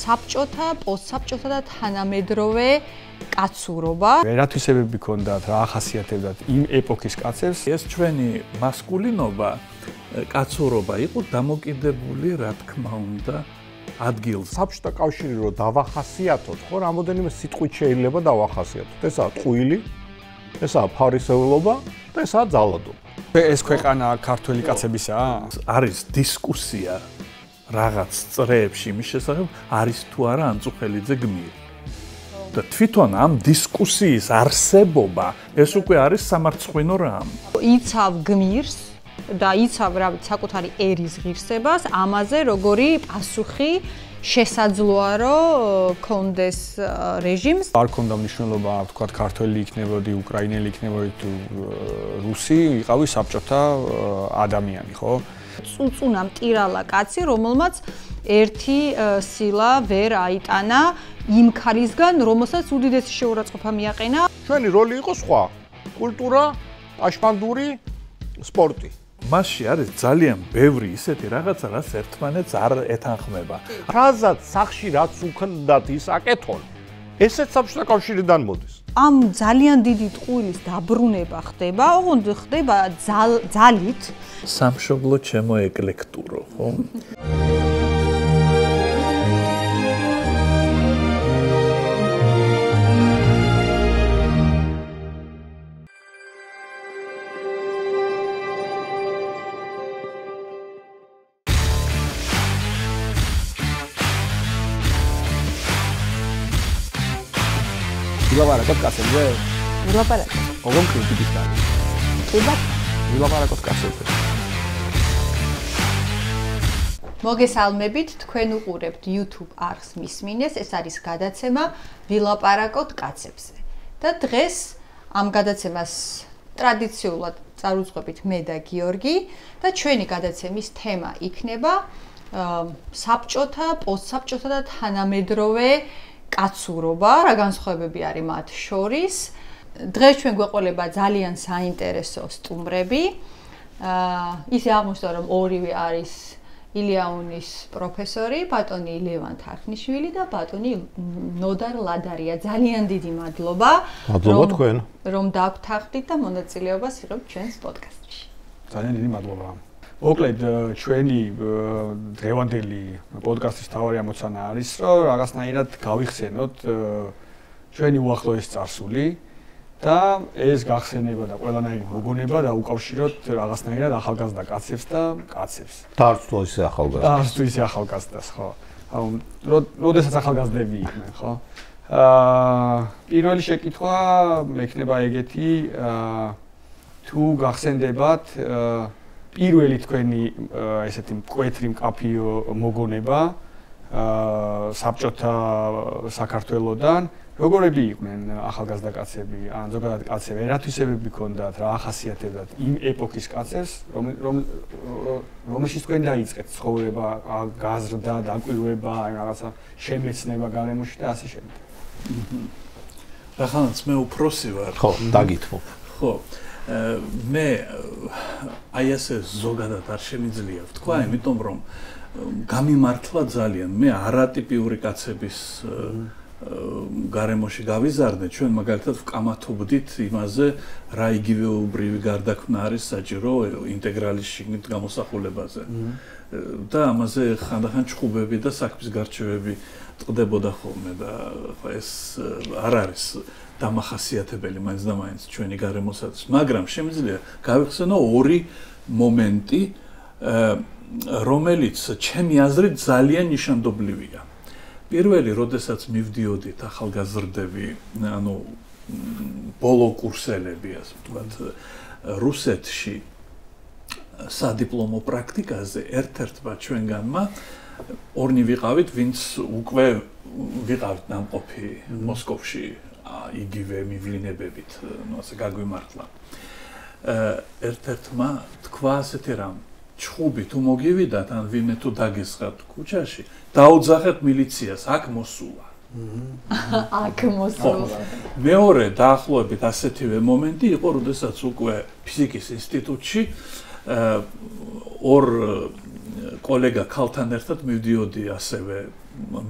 საბჭოთა, პოსტსაბჭოთა და თანამედროვე კაცურობა. ვერათვისებები ქონდათ, რა ახასიათებდათ იმ ეპოქის კაცებს. ეს ჩვენი მასკულინობა, კაცურობა იყო დამოკიდებული, რა თქმა უნდა, ადგილს. საბჭოთა კავშირი რო დავახასიათოთ, ხო, რამოდენიმე სიტყვით შეიძლება დავახასიათოთ. ესაა ტყუილი, ესაა ფარისევლობა და ესაა ძალადობა. ეს ქვეყანა ქართველი კაცებისაა? არის დისკუსია რაღაც წრეებში იმის შესახებ, არის თუ არა ანწუხელიძე გმირი. და თვითონ ამ დისკუსიის არსებობა ეს უკვე არის სამარცხვინო რამ. იცავ გმირს და იცავ რა ვიცი საკუთარი ერის ღირსებას, ამაზე როგორი პასუხი შესაძლოა რომ კონდეს რეჟიმს. არ ქონდა მნიშვნელობა, თქვა ქართველი იქნებოდი, უკრაინელი იქნებოდი თუ რუსი, იყავი საბჭოთა ადამიანი, ხო? წუწუნა მტირალა კაცი, რომელმაც ერთი სილა ვერ აიტანა იმ ქალისგან, რომელსაც უდიდესი შეურაცხყოფა მიაყენა. ჩვენი როლი იყო სხვა: კულტურა, აშპანდური, სპორტი. მასში არის ძალიან ბევრი ისეთი რაღაცა, რაც ერთმანეთს არ ეთანხმება. ფრაზად სახში რაც უქნდათ ის აკეთონ, ესეც საბჭოთა კავშირიდან მოდის. ამ ძალიან დიდი ტყუილის დაბრუნება ხდება, ოღონდ ხდება ძალით. სამშობლო ჩემო ეკლექტურო, ხო? ვილაპარაკოთ კაცებზე? ვილაპარაკოთ. ოღონდ კრიტიკის გარდა. კიდევ ვილაპარაკოთ კაცებზე. მოგესალმებით, თქვენ უყურებთ YouTube არხს მისმინეს, ეს არის გადაცემა ვილაპარაკოთ კაცებზე. და დღეს ამ გადაცემას ტრადიციულად წარუძღვებით მე და გიორგი და ჩვენი გადაცემის თემა იქნება საბჭოთა, პოსტსაბჭოთა და თანამედროვე კაცურობა, რა განსხვავებები არის მათ შორის. დღეს ჩვენ გვეყოლება ძალიან საინტერესო სტუმრები. ისე აღმოჩნდა, რომ ორივე არის ილიაუნის პროფესორი, ბატონი ლევან თარხნიშვილი და ბატონი ნოდარ ლადარია. ძალიან დიდი მადლობა. მადლობა თქვენ. რომ დაგვთანხმდით და მონაწილეობას იღებთ ჩვენს პოდკასტში. ძალიან დიდი მადლობა. მოკლედ ჩვენი დღევანდელი პოდკასტის თავარი ამოცანა არის, რომ რაღაცნაირად გავიხსენოთ ჩვენი უახლოესი წარსული და ეს გახსენება და ყველანაირი მოგონება და უკავშიროთ რაღაცნაირად ახალგაზრდა კაცებს და კაცებს. და არც თუ ისე ახალგაზრდა. და არც თუ ისე ახალგაზრდას, ხო. როდესაც ახალგაზრდები იყვნენ, ხო? პირველი შეკითხვა მექნება ეგეთი, თუ გახსენდებათ პირველი თქვენი ესეთი მკვეთრი მკაფიო მოგონება საბჭოთა საქართველოსდან, როგორები იყვნენ ახალგაზრდა კაცები, ან ზოგადად კაცები, ერათვისებები ქონდათ, რა ახასიათებდათ იმ ეპოქის კაცებს, რომელშიც თქვენ დაიწყეთ ცხოვრება, გაზრდა, დაკვირვება, აი რაღაცა შემეცნება გარემოში და ასე შემდეგ. ახალაც მე უფროსი ვარ. ხო, დაგითმო. ხო. მე აი ასე ზოგადად არ შემიძლია ვთქვა, იმიტომ რომ გამიმართლა ძალიან მე არატიპიური კაცების გარემოში გავიზარდე, ჩვენ მაგალითად ვკამათობდით იმაზე, რა იგივეობრივი გარდაქმნა არის საჭირო ინტეგრალის შიგნით გამოსახულებაზე. და ამაზე ხანდახან ჭხუბები და საქმის გარჩევები ტყდებოდა ხოლმე და ეს არ არის დამახასიათებელი მაინც და მაინც ჩვენი გარემოსაც, მაგრამ შემიძლია გავიხსენო ორი მომენტი, რომელიც ჩემი აზრით ძალიან ნიშანდობლივია. პირველი, როდესაც მივდიოდით ახალგაზრდები, ანუ ბოლო კურსელები, ასე ვთქვათ, რუსეთში სადიპლომო პრაქტიკაზე ერთ-ერთმა ჩვენგანმა ორნი ვიყავით, ვინც უკვე ვიყავთ ნამყოფი მოსკოვში იგივე მივლინებებით, ასე გაგვიმართლა. ერთ-ერთმა თქვა ასეთი რამ, ჭხუბი თუ მოგივიდათ, ან ვინმე თუ დაგესხათ ქუჩაში, დაუძახეთ მილიციას, აქ მოსულა. აქ მოსულა. მეორე დაახლოებით ასეთივე მომენტი იყო, როდესაც უკვე ფიზიკის ინსტიტუტში ორ კოლეგა ქალთან ერთად მივდიოდი ასევე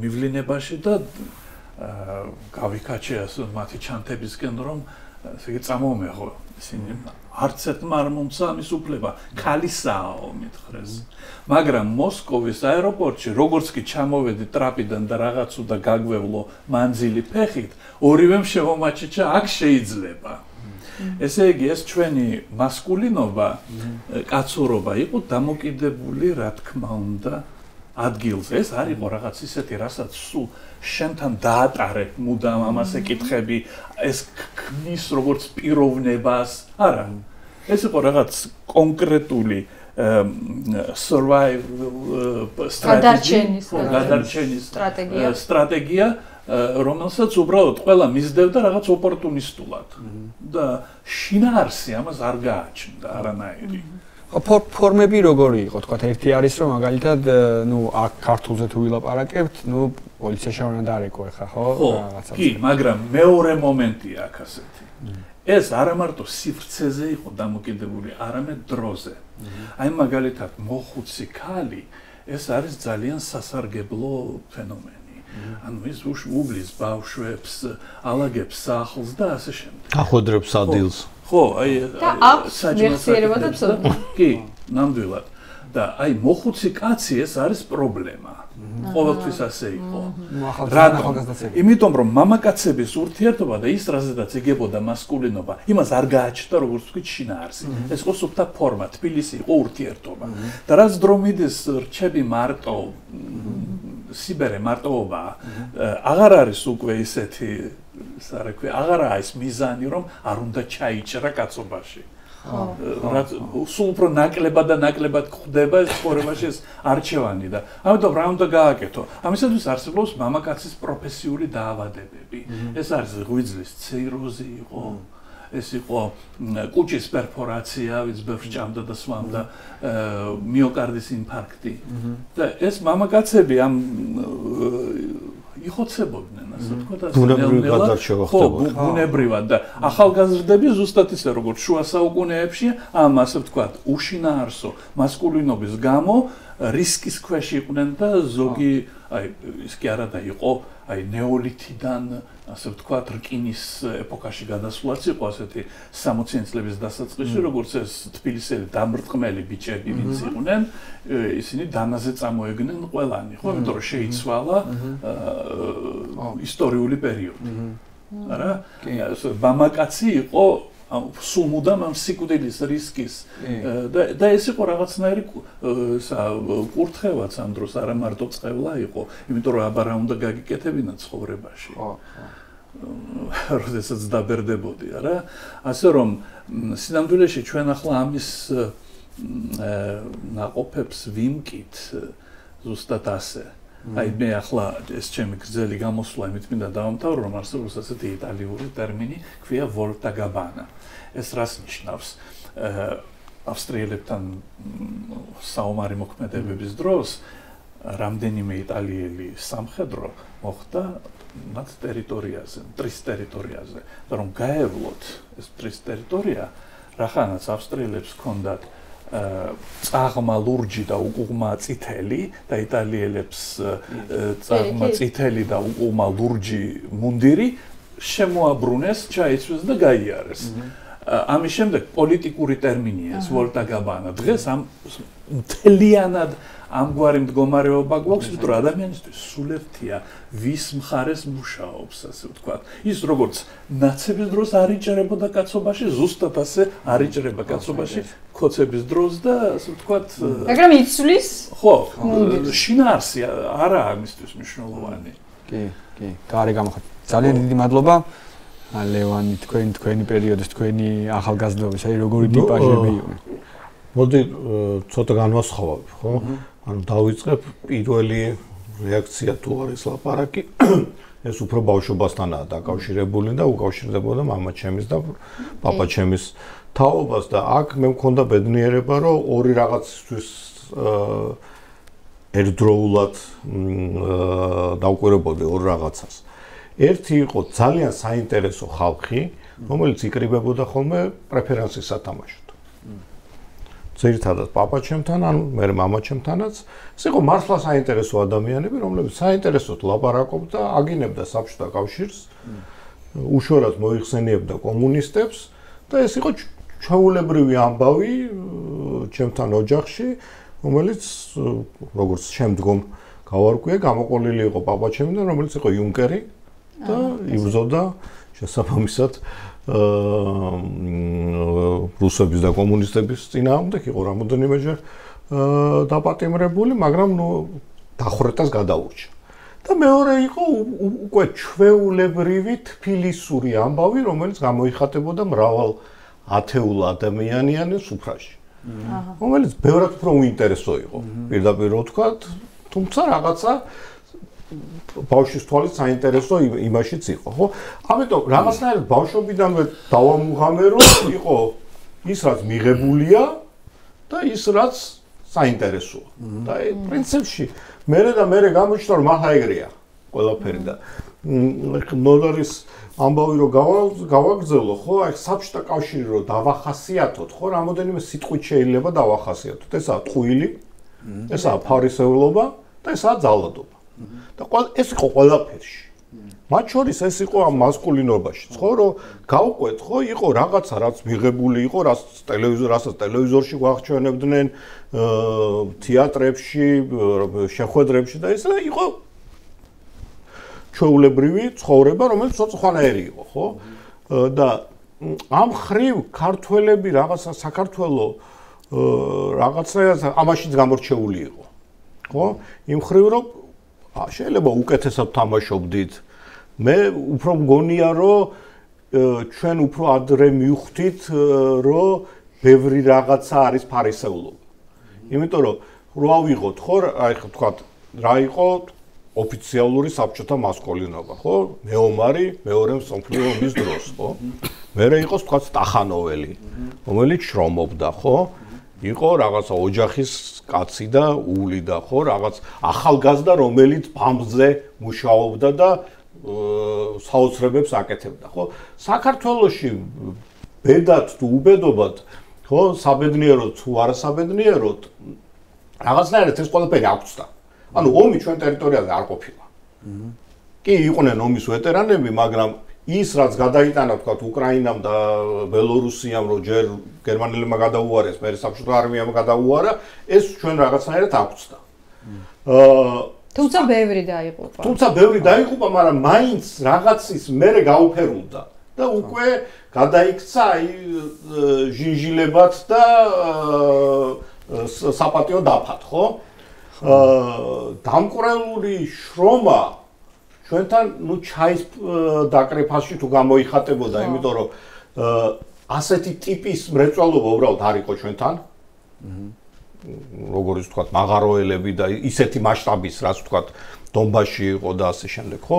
მივლინებაში და გავიქაჩე ასე მათი ჩანთებისკენ რომ ესე იგი წამომეღო ისინი არც ერთმა არ მომცა ამის უფლება ქალისაო მითხრეს მაგრამ მოსკოვის აეროპორტში როგორც კი ჩამოვედი ტრაპიდან და რაღაც უნდა გაგვევლო მანძილი ფეხით ორივემ შემომაჩეჩა აქ შეიძლება ესე იგი ეს ჩვენი მასკულინობა კაცურობა იყო დამოკიდებული რა თქმა უნდა ადგილზე ეს არის რაღაც ისეთი რასაც სულ შენთან დაატარე მუდამ ამას ეკითხები ეს ქმნის როგორც პიროვნებას არა ეს იყო რაღაც კონკრეტული survival სტრატეგია რომელსაც უბრალოდ ყველა მისდევდა რაღაც ოპორტუნისტულად და შინაარსი ამას არ გააჩნდა არანაირი ფორმები როგორი იყო თქვა ერთი არის რომ მაგალითად ნუ აქ ქართულზე თუ ვილაპარაკებთ ნუ პოლიციაში უნდა დარეკო ხა ხო რაღაცა კი მაგრამ მეორე მომენტია აქ ასეთი ეს არა მარტო სივრცეზე იყო დამოკიდებული არამედ დროზე აი მაგალითად მოხუცი ქალი ეს არის ძალიან სასარგებლო ფენომენი ანუ ის უბლის ბავშვებს ალაგებს სახლს და ასე შემდეგ ახვედრებს ადილს ხო, აი საჯმოსიერება და ცოტა. კი, ნამდვილად. და აი მოხუცი კაცი ეს არის პრობლემა. ყოველთვის ასე იყო. იმიტომ რომ მამაკაცების ურთიერთობა და ის რაზედაც იგებოდა მასკულინობა, იმას არ გააჩნდა როგორც ვთქვით შინაარსი. ეს იყო სუფთა ფორმა, თბილისი იყო ურთიერთობა. და რაც დრო მიდის რჩები მარტო სიბერე მარტოობა, აღარ არის უკვე ისეთი სარაქვე აღარაა ის მიზანი რომ არ უნდა ჩაიჭრა კაცობაში. რაც სულ უფრო ნაკლებად და ნაკლებად ხდება ეს ცხოვრებაში ეს არჩევანი და ამიტომ რა უნდა გააკეთო? ამისათვის არსებობს მამაკაცის პროფესიული დაავადებები. ეს არის ღვიძლის ციროზი იყო, ეს იყო კუჭის პერფორაცია, ვიც ბევრს ჭამდა და სვამდა, მიოკარდის ინფარქტი. და ეს მამაკაცები ამ იხოცებოდნენ ასე ვთქვათ ასე ბუნებრივი გადარჩევა ხდებოდა ბუნებრივად და ახალგაზრდები ზუსტად ისე როგორც შუა საუკუნეებში ამ ასე ვთქვათ უშინაარსო მასკულინობის გამო რისკის ქვეშ იყვნენ და ზოგი აი ის კი არა და იყო აი ნეოლითიდან ასე ვთქვათ რკინის ეპოქაში გადასვლაც იყო ასეთი 60-იან წლების დასაწყისში როგორც ეს თბილისელი დამრტყმელი ბიჭები ვინც იყვნენ ისინი დანაზე წამოეგნენ ყველანი ხო იმიტომ რომ შეიცვალა ისტორიული პერიოდი არა მამაკაცი იყო სულ მუდამ ამ სიკვდილის რისკის და ეს იყო რაღაცნაირი კურთხევაც ამ დროს არა მარტო წევლა იყო იმიტომ რომ აბა რა უნდა გაგიკეთებინა ცხოვრებაში როდესაც დაბერდებოდი არა ასე რომ სინამდვილეში ჩვენ ახლა ამის ნაყოფებს ვიმკით ზუსტად ასე აი მე ახლა ეს ჩემი გრძელი გამოსვლა იმით მინდა დავამთავრო რომ არსებობს ასეთი იტალიური ტერმინი ქვია volta gabbana ეს რას ნიშნავს ავსტრიელებთან საომარი მოქმედებების დროს რამდენიმე იტალიელი სამხედრო მოხდა მათ ტერიტორიაზე, მტრის ტერიტორიაზე და რომ გაევლოთ ეს მტრის ტერიტორია რახანაც ავსტრიელებს ჰქონდათ წაღმა ლურჯი და უყუღმა წითელი და იტალიელებს წაღმა წითელი და უყუღმა ლურჯი მუნდირი შემოაბრუნეს, ჩაიცვეს და გაიარეს. ამის შემდეგ პოლიტიკური ტერმინია ეს volta gabbana. დღეს ამ მთლიანად ამგვარი მდგომარეობა გვაქვს, იმიტომ რომ ადამიანისთვის სულ ერთია ვის მხარეს მუშაობს, ასე ვთქვათ. ის როგორც ნაცების დროს არ იჭრებოდა კაცობაში, ზუსტად ასე არ იჭრება კაცობაში ქოცების დროს და ასე ვთქვათ. მაგრამ იცვლის? ხო, შინაარსი არაა ამისთვის მნიშვნელოვანი. კი, კი. გარე გამოხატ. ძალიან დიდი მადლობა. ლევანი თქვენი პერიოდის თქვენი ახალგაზრდობის აი როგორი ტიპაჟები იყვნენ. მოდი ცოტა განვასხვავებ, ხო? ანუ დავიწყებ პირველი რეაქცია თუ არის ლაპარაკი ეს უფრო ბავშვობასთანაა დაკავშირებული და უკავშირდებოდა მამაჩემის და პაპაჩემის თაობას და აქ მე მქონდა ბედნიერება რომ ორი რაღაცისთვის ერთდროულად დავკვირვებოდი ორ რაღაცას. ერთი იყო ძალიან საინტერესო ხალხი, რომელიც იკრიბებოდა ხოლმე პრეფერენსის სათამაშოდ. ძირითადად პაპაჩემთან, ანუ მე მამაჩემთანაც, ეს იყო მართლა საინტერესო ადამიანები, რომლებიც საინტერესოდ ლაპარაკობდა, აგინებდა საბჭოთა კავშირს, უშუალოდ მოიხსენიებდა კომუნისტებს და ეს იყო ჩვეულებრივი ამბავი ჩემთან ოჯახში, რომელიც როგორც შემდგომ გავარკვია, გამოყოლილი იყო პაპაჩემიდან, რომელიც იყო იუნკერი და იბრძოდა შესაბამისად რუსების და კომუნისტების წინააღმდეგ, იყო რამოდენიმეჯერ დაპატიმრებული, მაგრამ დახვრეტას გადაურჩა. და მეორე იყო უკვე ჩვეულებრივი თბილისური ამბავი, რომელიც გამოიხატებოდა მრავალ ათეულ ადამიანიანის სუფრაში. რომელიც ბევრად უფრო უინტერესო იყო. პირდაპირ ვთქვათ, თუმცა რაღაცა ბავშვის თვალით საინტერესო იმაშიც იყო, ხო? ამიტომ რაღაცნაირად ბავშვობიდანვე დავამუღამე, რომ იყო ის რაც მიღებულია და ის რაც საინტერესოა. და პრინციპში მე გამოჩნდა რომ ახლა ეგრეა ყველაფერი და ნოლარის ამბავი რომ გავაგრძელო, ხო? აი საბჭოთა კავშირი რომ დავახასიათოთ, ხო? რამოდენიმე სიტყვით შეიძლება დავახასიათოთ. ესაა ტყუილი, ესაა ფარისევლობა და ესაა ძალადობა. და ეს იყო ყველაფერში. მათ შორის ეს იყო ამ მასკულინობაში, ხო, რომ გავყვეთ, ხო, იყო რაღაცა, რაც მიღებული იყო, რასაც ტელევიზორში გვახჩვენებდნენ, თეატრებში, შეხვედრებში და ეს იყო ჩვეულებრივი ცხოვრება, რომელიც ცოცხლანაირი იყო, ხო? და ამ ხრივ ქართველები რაღაცა საქართველო რაღაცა ამაშიც გამორჩეული იყო. ხო? იმ ხრივ რომ შეიძლება უკეთესად თამაშობდით. მე უფრო მგონია რომ ჩვენ უფრო ადრე მივხვდით რომ ბევრი რაღაცა არის ფარისევლობა. იმიტომ რომ რო ავიღოთ ხო აი თქვათ რა იყო ოფიციალური საბჭოთა მასკულინობა, ხო? მეომარი მეორე მსოფლიო ომის დროს, ხო? მერე იყო თქვათ სტახანოველი, რომელიც შრომობდა, ხო? იყო რაღაცა ოჯახის კაცი და ული და ხო რაღაც ახალგაზრდა რომელიც ბამბზე მუშაობდა და საოცრებებს აკეთებდა ხო საქართველოში ბედად თუ უბედობად ხო საბედნიეროდ თუ არასაბედნიეროდ რაღაცნაირად ეს ყველაფერი აგვწდა ანუ ომი ჩვენ ტერიტორიაზე არ ყოფილა კი იყვნენ ომის ვეტერანები მაგრამ ის რაც გადაიტანა თქვა უკრაინამ და ბელორუსიამ რომ ჯერ გერმანელებმა გადაუარეს, მე საბჭოთა არმიამ გადაუარა, ეს ჩვენ რაღაცნაირად აგვწდა. თუმცა ბევრი დაიღუპა, მაგრამ მაინც რაღაცის მერე გაუფერულდა და უკვე გადაიქცა აი ჟინჟილებად და საპატიო დაფად, ხო? დამკვრელური შრომა ჩვენთან ნუ ჩაის დაკრეფასში თუ გამოიხატებოდა, იმიტომ რომ ასეთი ტიპის მრეწველობა უბრალოდ არ იყო ჩვენთან. როგორც ვთქვათ, მაღაროელები და ისეთი მასშტაბის, რაც ვთქვათ, დონბასში იყო და ასე შემდეგ, ხო?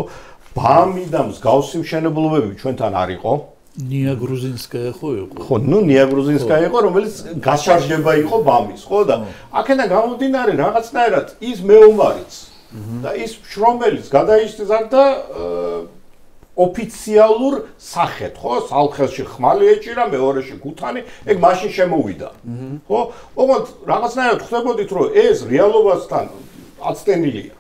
ბამი და მსგავსი მშენებლობები ჩვენთან არ იყო. ნია გრუზინსკაია ხო იყო? ხო, ნუ ნია გრუზინსკაია იყო, რომელიც გაშარჟება იყო ბამის, ხო და აქედან გამომდინარე რაღაცნაირად ის მეომარიც და ის შრომელიც გადაიშტიზარდა ოფიციალურ სახეთ, ხო? სალხელში ხმალი ეჭირა, მეორეში გუთანი, ეგ მაშინ შემოვიდა. ხო? ოღონდ რაღაცნაირად ხვდებოდით, რომ ეს რეალობასთან აცდენილია.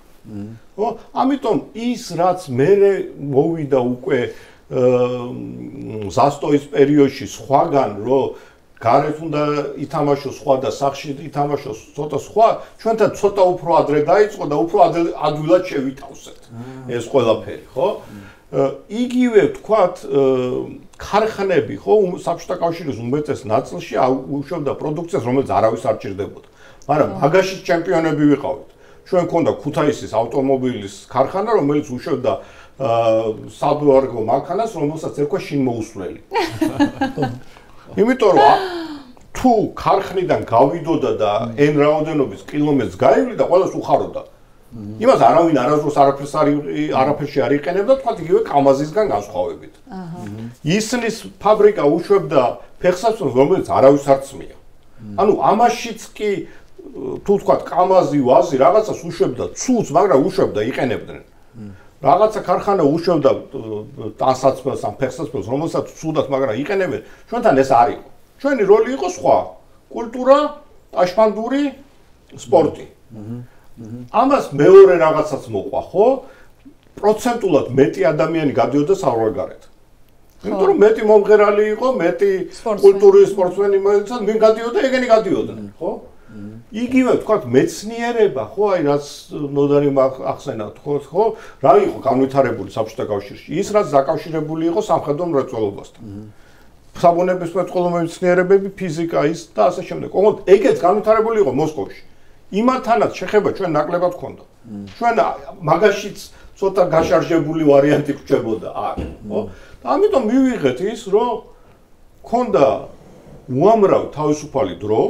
ხო? ამიტომ ის რაც მერე მოვიდა უკვე ზასტოის პერიოდში სხვაგან, რომ გარეთ უნდა ითამაშოს სხვა და სახში ითამაშოს ცოტა სხვა, ჩვენთან ცოტა უფრო ადრე დაიწყო და უფრო ადვილად შევითავსეთ ეს ყველაფერი, ხო? იგივე ვთქვათ, ქარხნები, ხო, საბჭოთა კავშირის უმეტეს ნაწილში უშვებდა პროდუქციას, რომელიც არავის არ ჭირდებოდა. მაგრამ მაგაში ჩემპიონები ვიყავით. ჩვენ მქონდა ქუთაისის ავტომობილის ქარხანა, რომელიც უშვებდა საბუარგო მანქანას, რომელსაც ერქვა შინმოუსვლელი. იმიტომ რომ თუ ქარხნიდან გავიდოდა და n რაოდენობის კილომეტრს გაივლიდა, ყველას უხაროდა. იმას არავინ არასდროს არაფერში არ იყენებდა, თქვა იგივე კამაზისგან განსხვავებით. ისნის ფაბრიკა უშვებდა ფეხსაცმელს, რომელიც არავის არ წმია. ანუ ამაშიც კი თუ თქვა კამაზი, ვაზი რაღაცას უშვებდა ცუც, მაგრამ უშვებდა იყენებდნენ. რაღაცა ქარხანა უშვებდა ტანსაცმელს ან ფეხსაცმელს, რომელსაც ცუდად, მაგრამ იყენებენ. ჩვენთან ეს არ იყო. ჩვენი როლი იყო სხვა. კულტურა ტაშპანდური სპორტი. ამას მეორე რაღაცაც მოყვა, ხო? პროცენტულად მეტი ადამიანი გადიოდა საზღვარგარეთ. იმიტომ რომ მეტი მომღერალი იყო, მეტი კულტურის სპორტსმენი მოეცა, მე გადიოდა, ეგენი გადიოდნენ, ხო? იგივე ვთქვათ, მეცნიერება, ხო, აი რაც ნოდარი ახსენავთ, ხო? რა იყო განვითარებული საბჭოთა კავშირში? ის რაც დაკავშირებული იყო სამხედრო მრეწველობასთან. საბუნებისმეტყველო მეცნიერებები, ფიზიკა, ის და ასე შემდეგ. ოღონდ ეგეც განვითარებული იყო მოსკოვში. იმათანაც შეხება ჩვენ ნაკლებად გქონდა. ჩვენ მაგაშიც ცოტა გაშარჟებული ვარიანტი გვჭებოდა აქ, ხო? ამიტომ მივიღეთ ის, რომ გქონდა უამრავი თავისუფალი დრო.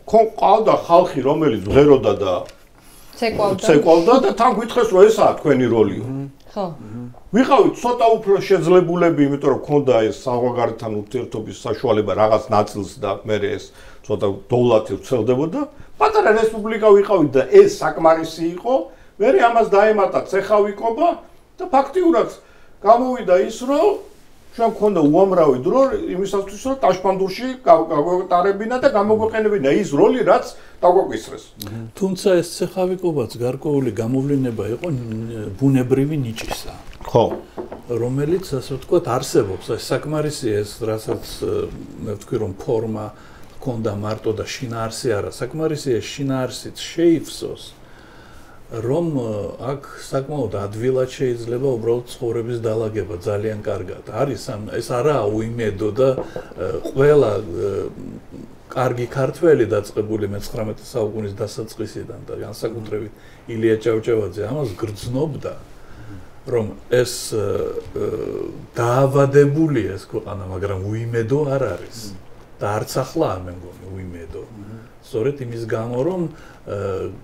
ყავდა ხალხი, რომელიც ღეროდა და ცეკვავდა და თან გითხრეს, რომ ესაა თქვენი როლიო. ხო. ვიყავით ცოტა უფრო შეძლებულები, იმიტომ რომ გქონდა ეს საზღვარგარეთთან ურთიერთობის საშუალება რაღაც ნაწილს და მე ეს ცოტა დოვლათი ვრცელდებოდა. პატარა რესპუბლიკა ვიყავით და ეს საკმარისი იყო. მე ამას დაემატა ცეხავიკობა და ფაქტიურად გამოვიდა ის, რომ ჩვენ გქონდა უამრავი დრო იმისათვის, რომ ტაშპანდურში გავატარებინა და გამოგვეყენებინა ის როლი, რაც დაგვაგვისრეს. თუმცა ეს ცეხავიკობაც გარკვეული გამოვლინება იყო ბუნებრივი ნიჭისა. ხო. რომელიც ასე ვთქვათ არსებობს, ეს საკმარისი ეს, რასაც მე ვთქვი, რომ ფორმა ჰქონდა მარტო და შინაარსი არა, საკმარისი ეს შინაარსიც შეივსოს. რომ აქ საკმაოდ ადვილად შეიძლება უბრალოდ ცხოვრების დალაგება ძალიან კარგად. არის ეს არაა უიმედო და ყველა კარგი ქართველი დაწყებული მე-19 საუკუნის დასაწყისიდან და განსაკუთრებით ილია ჭავჭავაძე ამას გრძნობდა, რომ ეს დაავადებულია ეს ქვეყანა, მაგრამ უიმედო არ არის. და არც ახლა მე მგონი უიმედო. სწორედ იმის გამო, რომ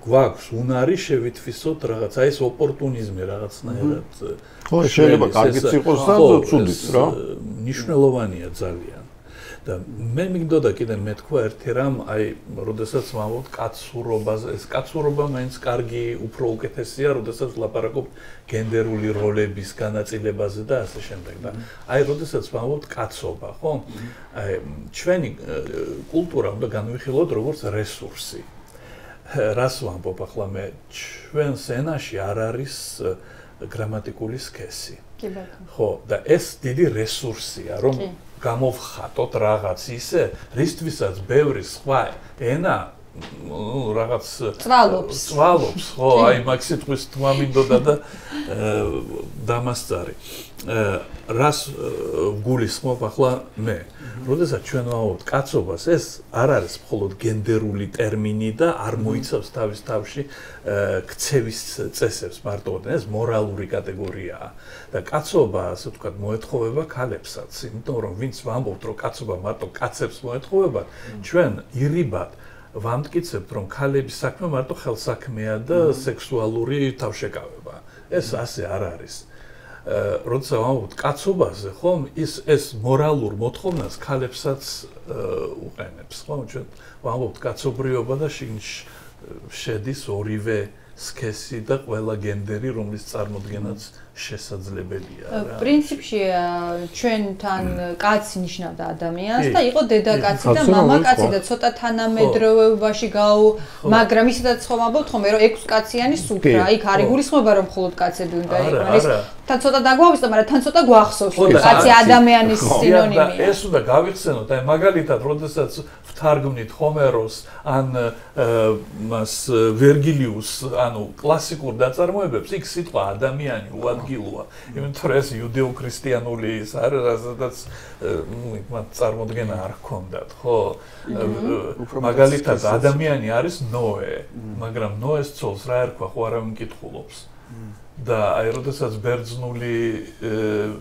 გვაქვს უნარი შევითვისოთ რაღაც აი ეს ოპორტუნიზმი რაღაცნაირად. ხო, შეიძლება კარგიც იყოს და ცუდიც რა. მნიშვნელოვანია ძალიან. და მე მიგდოდა კიდე მეთქვა ერთი რამ, აი, როდესაც ვამბობთ კაცურობაზე, ეს კაცურობა მაინც კარგი, უფრო უკეთესია, როდესაც ვლაპარაკობ გენდერული როლების განაწილებაზე და ასე შემდეგ. და აი, როდესაც ვამბობთ კაცობა, ხო? აი, ჩვენი კულტურა უნდა განვიხილოთ როგორც რესურსი. რას ვამბობ ახლა მე ჩვენს ენაში არ არის გრამატიკული სქესი. კი ბატონო. ხო, და ეს დიდი რესურსია, რომ გამოვხატოთ რაღაც ისე, რისთვისაც ბევრი სხვა ენა რაღაც წვალობს, ხო, აი მაგ სიტყვის თქმა მინდოდა და დამასწარი. რას ვგულისხმობ ახლა მე? როდესაც ჩვენ ვამბობთ კაცობას, ეს არ არის მხოლოდ გენდერული ტერმინი და არ მოიცავს თავის თავში ქცევის წესებს მარტოდ, ეს მორალური კატეგორიაა. და კაცობა, ასე ვთქვათ, მოეთხოვება ქალებსაც, იმიტომ რომ ვინც ვამბობთ, რომ კაცობა მარტო კაცებს მოეთხოვება, ჩვენ ირიბად ვამტკიცებთ, რომ ქალების საქმე მარტო ხელსაქმეა და სექსუალური თავშეკავება. ეს ასე არ არის. როცა ვამბობთ კაცობაზე, ხომ, ეს მორალურ მოთხოვნას ქალებსაც უყენებს, ხომ? ჩვენ ვამბობთ კაცობრიობა და შედის ორივე სქესი და ყველა გენდერი, რომლის წარმოდგენაც შესაძლებელია რა. პრინციპში ჩვენთან კაცი ნიშნავდა ადამიანს და იყო დედაკაცი და მამაკაცი და ცოტა თანამედროვეობაში მაგრამ ისედაც ხომ ამბობთ ხომ რომ 6 კაციანი სუფრა, იქ არ იგულისხმება რომ მხოლოდ კაცები უნდა იყვნენ. ეს თან ცოტა დაგვავისწრა, მაგრამ თან ცოტა გვახსოვს რომ კაცი ადამიანის სინონიმია. ეს უნდა გავიხსენოთ, აი მაგალითად, როდესაც ვთარგმნით ჰომეროს ან მას ვერგილიუს, ანუ კლასიკურ დაწარმოებებს, იქ სიტყვა ადამიანი უადგილოა. იმიტომ რომ ეს იუდეო-ქრისტიანული ის არის, რასაც მათ წარმოდგენა არ ჰქონდათ, ხო? მაგალითად, ადამიანი არის ნოე, მაგრამ ნოეს ცოლს რა ერქვა, ხო არავინ მკითხულობს. და აი, როდესაც ბერძნული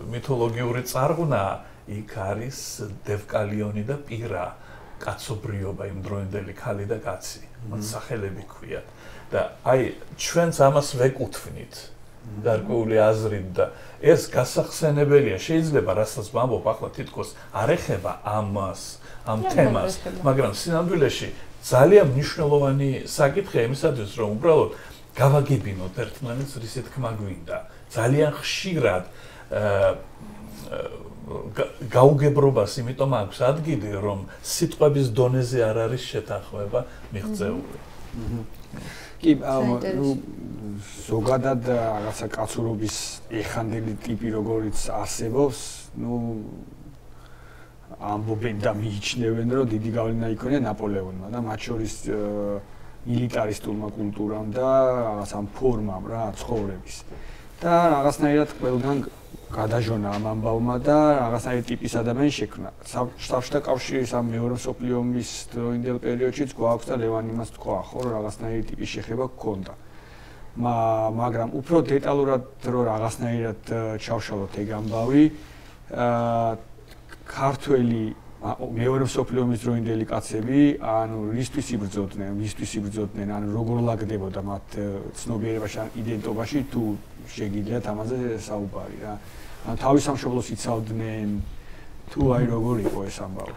მითოლოგიური წარღვნა, იქ არის დევკალიონი და პირა. კაცობრიობა იმდროინდელი ქალი და კაცი, მათ სახელები ქვიათ. და აი, ჩვენც ამას ვეკუთვნით გარკვეული აზრით და ეს გასახსენებელია. შეიძლება რასაც ვამბობ ახლა თითქოს არ ეხება ამას, ამ თემას, მაგრამ სინამდვილეში ძალიან მნიშვნელოვანი საკითხია იმისათვის, რომ უბრალოდ გავაგებინოთ ერთმანეთს, რისი თქმა გვინდა. ძალიან ხშირად გაუგებრობას იმიტომ აქვს ადგილი, რომ სიტყვების დონეზე არ არის შეთანხმება მიღწეული. კი, ზოგადად რაღაცა კაცურობის ეხანდელი ტიპი როგორიც არსებობს, ამბობენ და მიიჩნევენ, რომ დიდი გავლენა იქონია ნაპოლეონმა და მათ შორის მილიტარისტულმა კულტურამ და რაღაც ამ ფორმამ რა ცხოვრების. და რაღაცნაირად ყველგან გადაჟონა ამ ამბავმა და რაღაცნაირი ტიპის ადამიანი შექმნა. საბჭოთა კავშირის ამ მეორე მსოფლიო ომის დროინდელ პერიოდშიც გვაქვს და ლევან იმას თქვა, ხო, რომ რაღაცნაირი ტიპის შეხება გქონდა. მაგრამ უფრო დეტალურად რომ რაღაცნაირად ჩავშალოთ ეგ ამბავი, ქართველი მეორე მსოფლიო ომის დროინდელი კაცები, ანუ რისთვის იბრძოდნენ, ანუ როგორ ლაგდებოდა მათ ცნობიერებაში, იდენტობაში თუ შეგიძლიათ ამაზე საუბარი რა. ან თავის სამშობლოს იცავდნენ თუ აი როგორ იყო ეს ამბავი?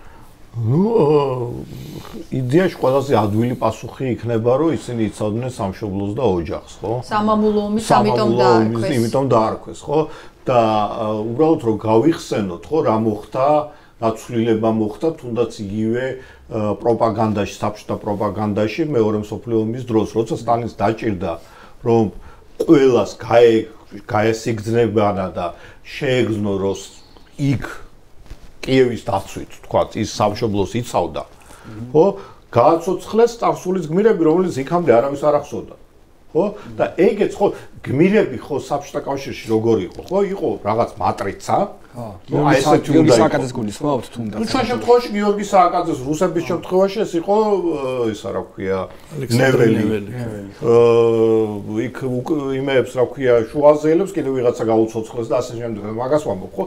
იდეაში ყველაზე ადვილი პასუხი იქნება, რომ ისინი იცავდნენ სამშობლოს და ოჯახს, ხო? სამამულო ომის ამიტომ დაარქვეს, ხო? და უბრალოდ რომ გავიხსენოთ, ხო, რა მოხდა, დაცვლილება მოხდა, თუნდაც იგივე პროპაგანდაში, საბჭოთა პროპაგანდაში მეორე მსოფლიო ომის დროს, როცა სტალინს დაჭირდა, რომ ყველას გაესიგრძნებანა და შეეგზნო, რომ იქ კიევის დაცვით, თქვა, ის სამშობლოს იცავდა, ხო? გააცოცხლეს წარსულის გმირები, რომელიც იქამდე არავის არ ახსოვდა. ხო? და ეგეც ხო გმირები ხო საბჭოთა კავშირში როგორ იყო, ხო? იყო რაღაც მატრიცა. აი ესეთი გიორგი სააკაძეს გულისხმობთ თუნდაც. ну ჩვენ შემთხვევაში გიორგი სააკაძეს რუსების შემთხვევაში ეს იყო ისა რა ქვია ნეველი. იქ იმეებს რა ქვია შუაზეელებს კიდევ ვიღაცა გაუცოცხლეს და ასე შემდეგ. მაგას ვამბობ, ხო?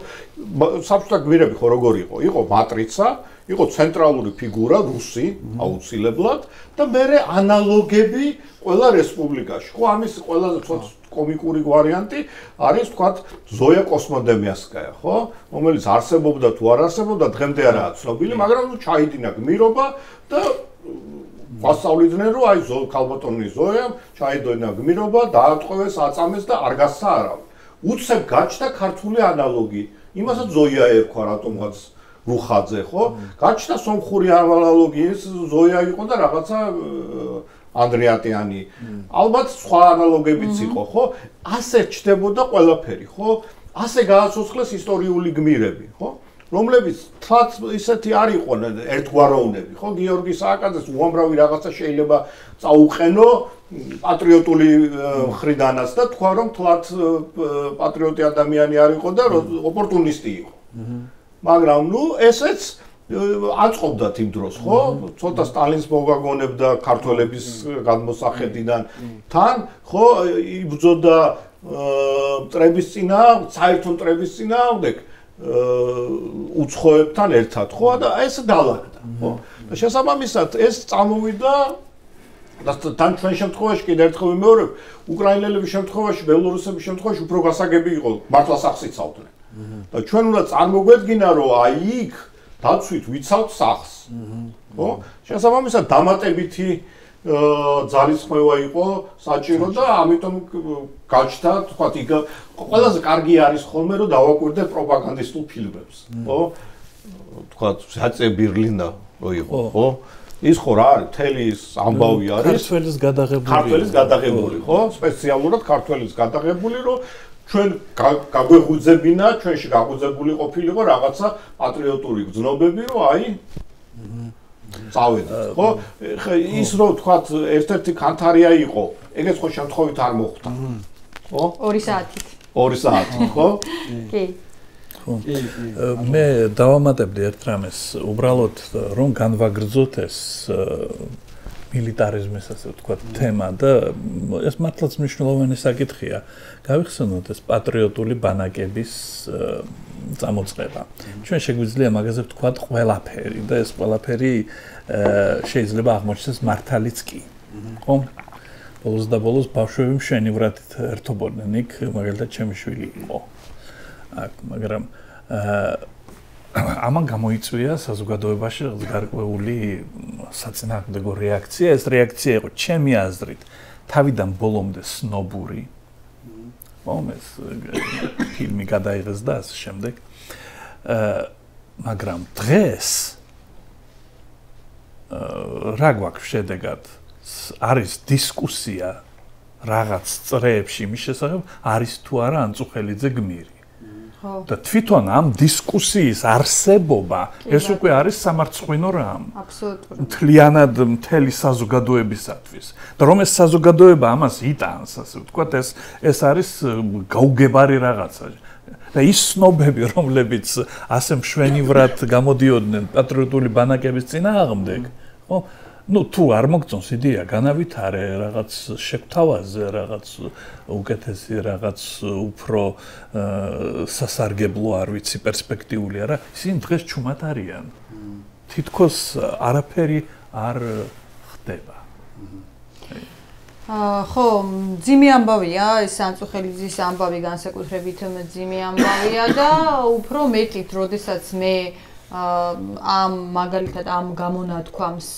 საბჭოთა გმირები ხო როგორ იყო? იყო მატრიცა, იყო ცენტრალური ფიგურა რუსი აუცილებლად და მეორე ანალოგები ყველა რესპუბლიკაში. ხო ამის ყველაზე კომიკური ვარიანტი არის თქვათ ზოია კოსმოდემიასკაია, ხო? რომელიც არსებობდა თუ არ არსებობდა დღემდე არაა ცნობილი, მაგრამ ჩაიდინა გმირობა და ვასწავლიდნენ რომ აი ქალბატონი ზოიამ ჩაიდონა გმირობა, დაატყვევეს, აწამეს და არ გასცა არავინ. უცებ გაჩნდა ქართული ანალოგი. იმასაც ზოია ერქვა რატომღაც რუხაძე, ხო? გაჩნდა სომხური ანალოგი, ეს ზოია იყო და რაღაცა ანდრიატიანი. ალბათ სხვა ანალოგებიც იყო, ხო? ასე ჩდებოდა ყველაფერი, ხო? ასე გააცოცხლეს ისტორიული გმირები, ხო? რომლებიც თვაც ისეთი არ იყვნენ ერთგვაროვნები, ხო? გიორგი სააკაძეს უამრავი რაღაცა შეიძლება წაუყენო პატრიოტული მხრიდანაც და თქვა რომ თვაც პატრიოტი ადამიანი არ იყო და ოპორტუნისტი იყო. მაგრამ ნუ ესეც აწყობდათ იმ დროს, ხო? ცოტა სტალინს მოგაგონებდა ქართველების გადმოსახედიდან. თან, ხო, იბრძოდა მტრების წინა, საერთო მტრების წინააღმდეგ უცხოებთან ერთად, ხო? და ეს დალაგდა, ხო? და შესაბამისად ეს წამოვიდა და თან ჩვენ შემთხვევაში კიდევ ერთხელ ვიმეორებ, უკრაინელების შემთხვევაში, ბელორუსების შემთხვევაში უფრო გასაგები იყო, მართლა სახს იცავდნენ. და ჩვენ უნდა წარმოგვედგინა, რომ აი იქ დაცვით ვიცავთ სახს. ხო? შესაბამისად დამატებითი ძალისხმევა იყო საჭირო და ამიტომ გაჩნდა, თქვათ, იქ ყველაზე კარგი არის ხოლმე რომ დავაკვირდეთ პროპაგანდისტულ ფილმებს, ხო? თქვათ, ზაწე ბერლინა რო იყო, ხო? ის ხო რა არის, მთელი ის ამბავი არის ქართველის გადაღებული. ქართველის გადაღებული, ხო? სპეციალურად ქართველის გადაღებული, რომ ჩვენ გაგვეღუძებინა, ჩვენში გაგვეღუძებული ყოფილიყო რაღაცა პატრიოტული გრძნობები, რომ აი წავედით, ხო? ის რომ თქვათ ერთ-ერთი კანთარია იყო, ეგეც ხო შემთხვევით არ მოხდა. ხო? 2 საათით. 2 საათით, ხო? კი. მე დავამატებდი ერთ რამეს, უბრალოდ რომ განვაგრძოთ ეს მილიტარიზმის ასე ვთქვათ თემა და ეს მართლაც მნიშვნელოვანი საკითხია. გავიხსენოთ ეს პატრიოტული ბანაკების წამოწყება. ჩვენ შეგვიძლია მაგაზე ვთქვათ ყველაფერი და ეს ყველაფერი შეიძლება აღმოჩნდეს მართალიც კი. ხო? ბოლოს და ბოლოს ბავშვები მშვენივრად ერთობოდნენ იქ, მაგალითად ჩემი შვილი იყო. აქ, მაგრამ ამან გამოიწვია საზოგადოებაში გარკვეული საწინააღმდეგო რეაქცია. ეს რეაქცია იყო ჩემი აზრით თავიდან ბოლომდე სნობური. მომეს ფილმი გადაიღეს და ასე შემდეგ. მაგრამ დღეს რა გვაქვს შედეგად არის დისკუსია რაღაც წრეებში იმის შესახებ არის თუ არა ანწუხელიძე გმირი და თვითონ ამ დისკუსიის არსებობა ეს უკვე არის სამარცხვინო რამ. აბსოლუტურად. მთლიანად მთელი საზოგადოებისათვის. და რომ ეს საზოგადოება ამას იტანს, ასე ვთქვათ, ეს არის გაუგებარი რაღაცა. და ის ცნობები, რომლებიც ასე მშვენივრად გამოდიოდნენ პატრიოტული ბანაკების წინააღმდეგ, ხო? Ну, თუ არ მოგწონს იდეა, განავითარე რაღაც შეგვთავაზე, რაღაც უკეთესი, რაღაც უფრო სასარგებლო, არ ვიცი, პერსპექტიული არა, ისინი დღეს ჩუმად არიან. თითქოს არაფერი არ ხდება. ხო, ძიმე ამბავია, ეს ანწუხელიძის ამბავი განსაკუთრებით ძიმე ამბავია და უფრო მეტით, როდესაც მე ამ მაგალითად ამ გამონათქვამს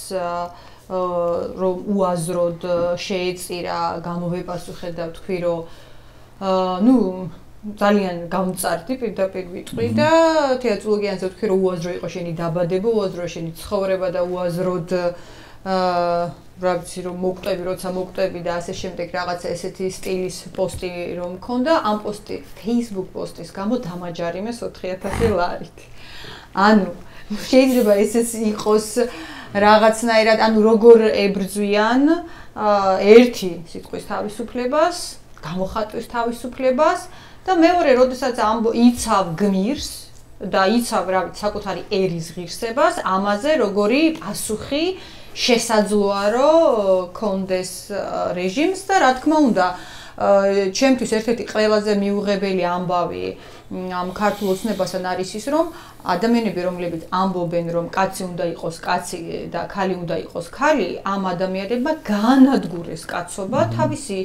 რომ უაზროდ შეეწირა გამოვეპასუხე და ვთქვი რომ ну ძალიან გამწარდი პირდაპირ ვიტყვი და თეატროლოგიანზე ვთქვი რომ უაზრო იყო შენი დაბადება, უაზრო შენი ცხოვრება და უაზროდ რა ვიცი რომ მოკვდები, როცა მოკვდები და ასე შემდეგ რაღაცა ესეთი სტილის პოსტი რომ მქონდა, ამ პოსტი Facebook პოსტის გამო დამაჯარიმეს 4000 ლარით. ანუ შეიძლება ესეც იყოს რაღაცნაირად, ანუ როგორ ებრძვიან ერთი სიტყვის თავისუფლებას, გამოხატვის თავისუფლებას და მეორე, როდესაც იცავ გმირს და იცავ რა ვიცი საკუთარი ერის ღირსებას, ამაზე როგორი პასუხი შესაძლოა რომ კონდეს რეჟიმს და რა თქმა უნდა ჩემთვის ერთ-ერთი ყველაზე მიუღებელი ამბავი ამ ქართულ ოცნებასთან არის ის, რომ ადამიანები, რომლებიც ამბობენ, რომ კაცი უნდა იყოს კაცი და ქალი უნდა იყოს ქალი, ამ ადამიანებმა გაანადგურეს კაცობა თავისი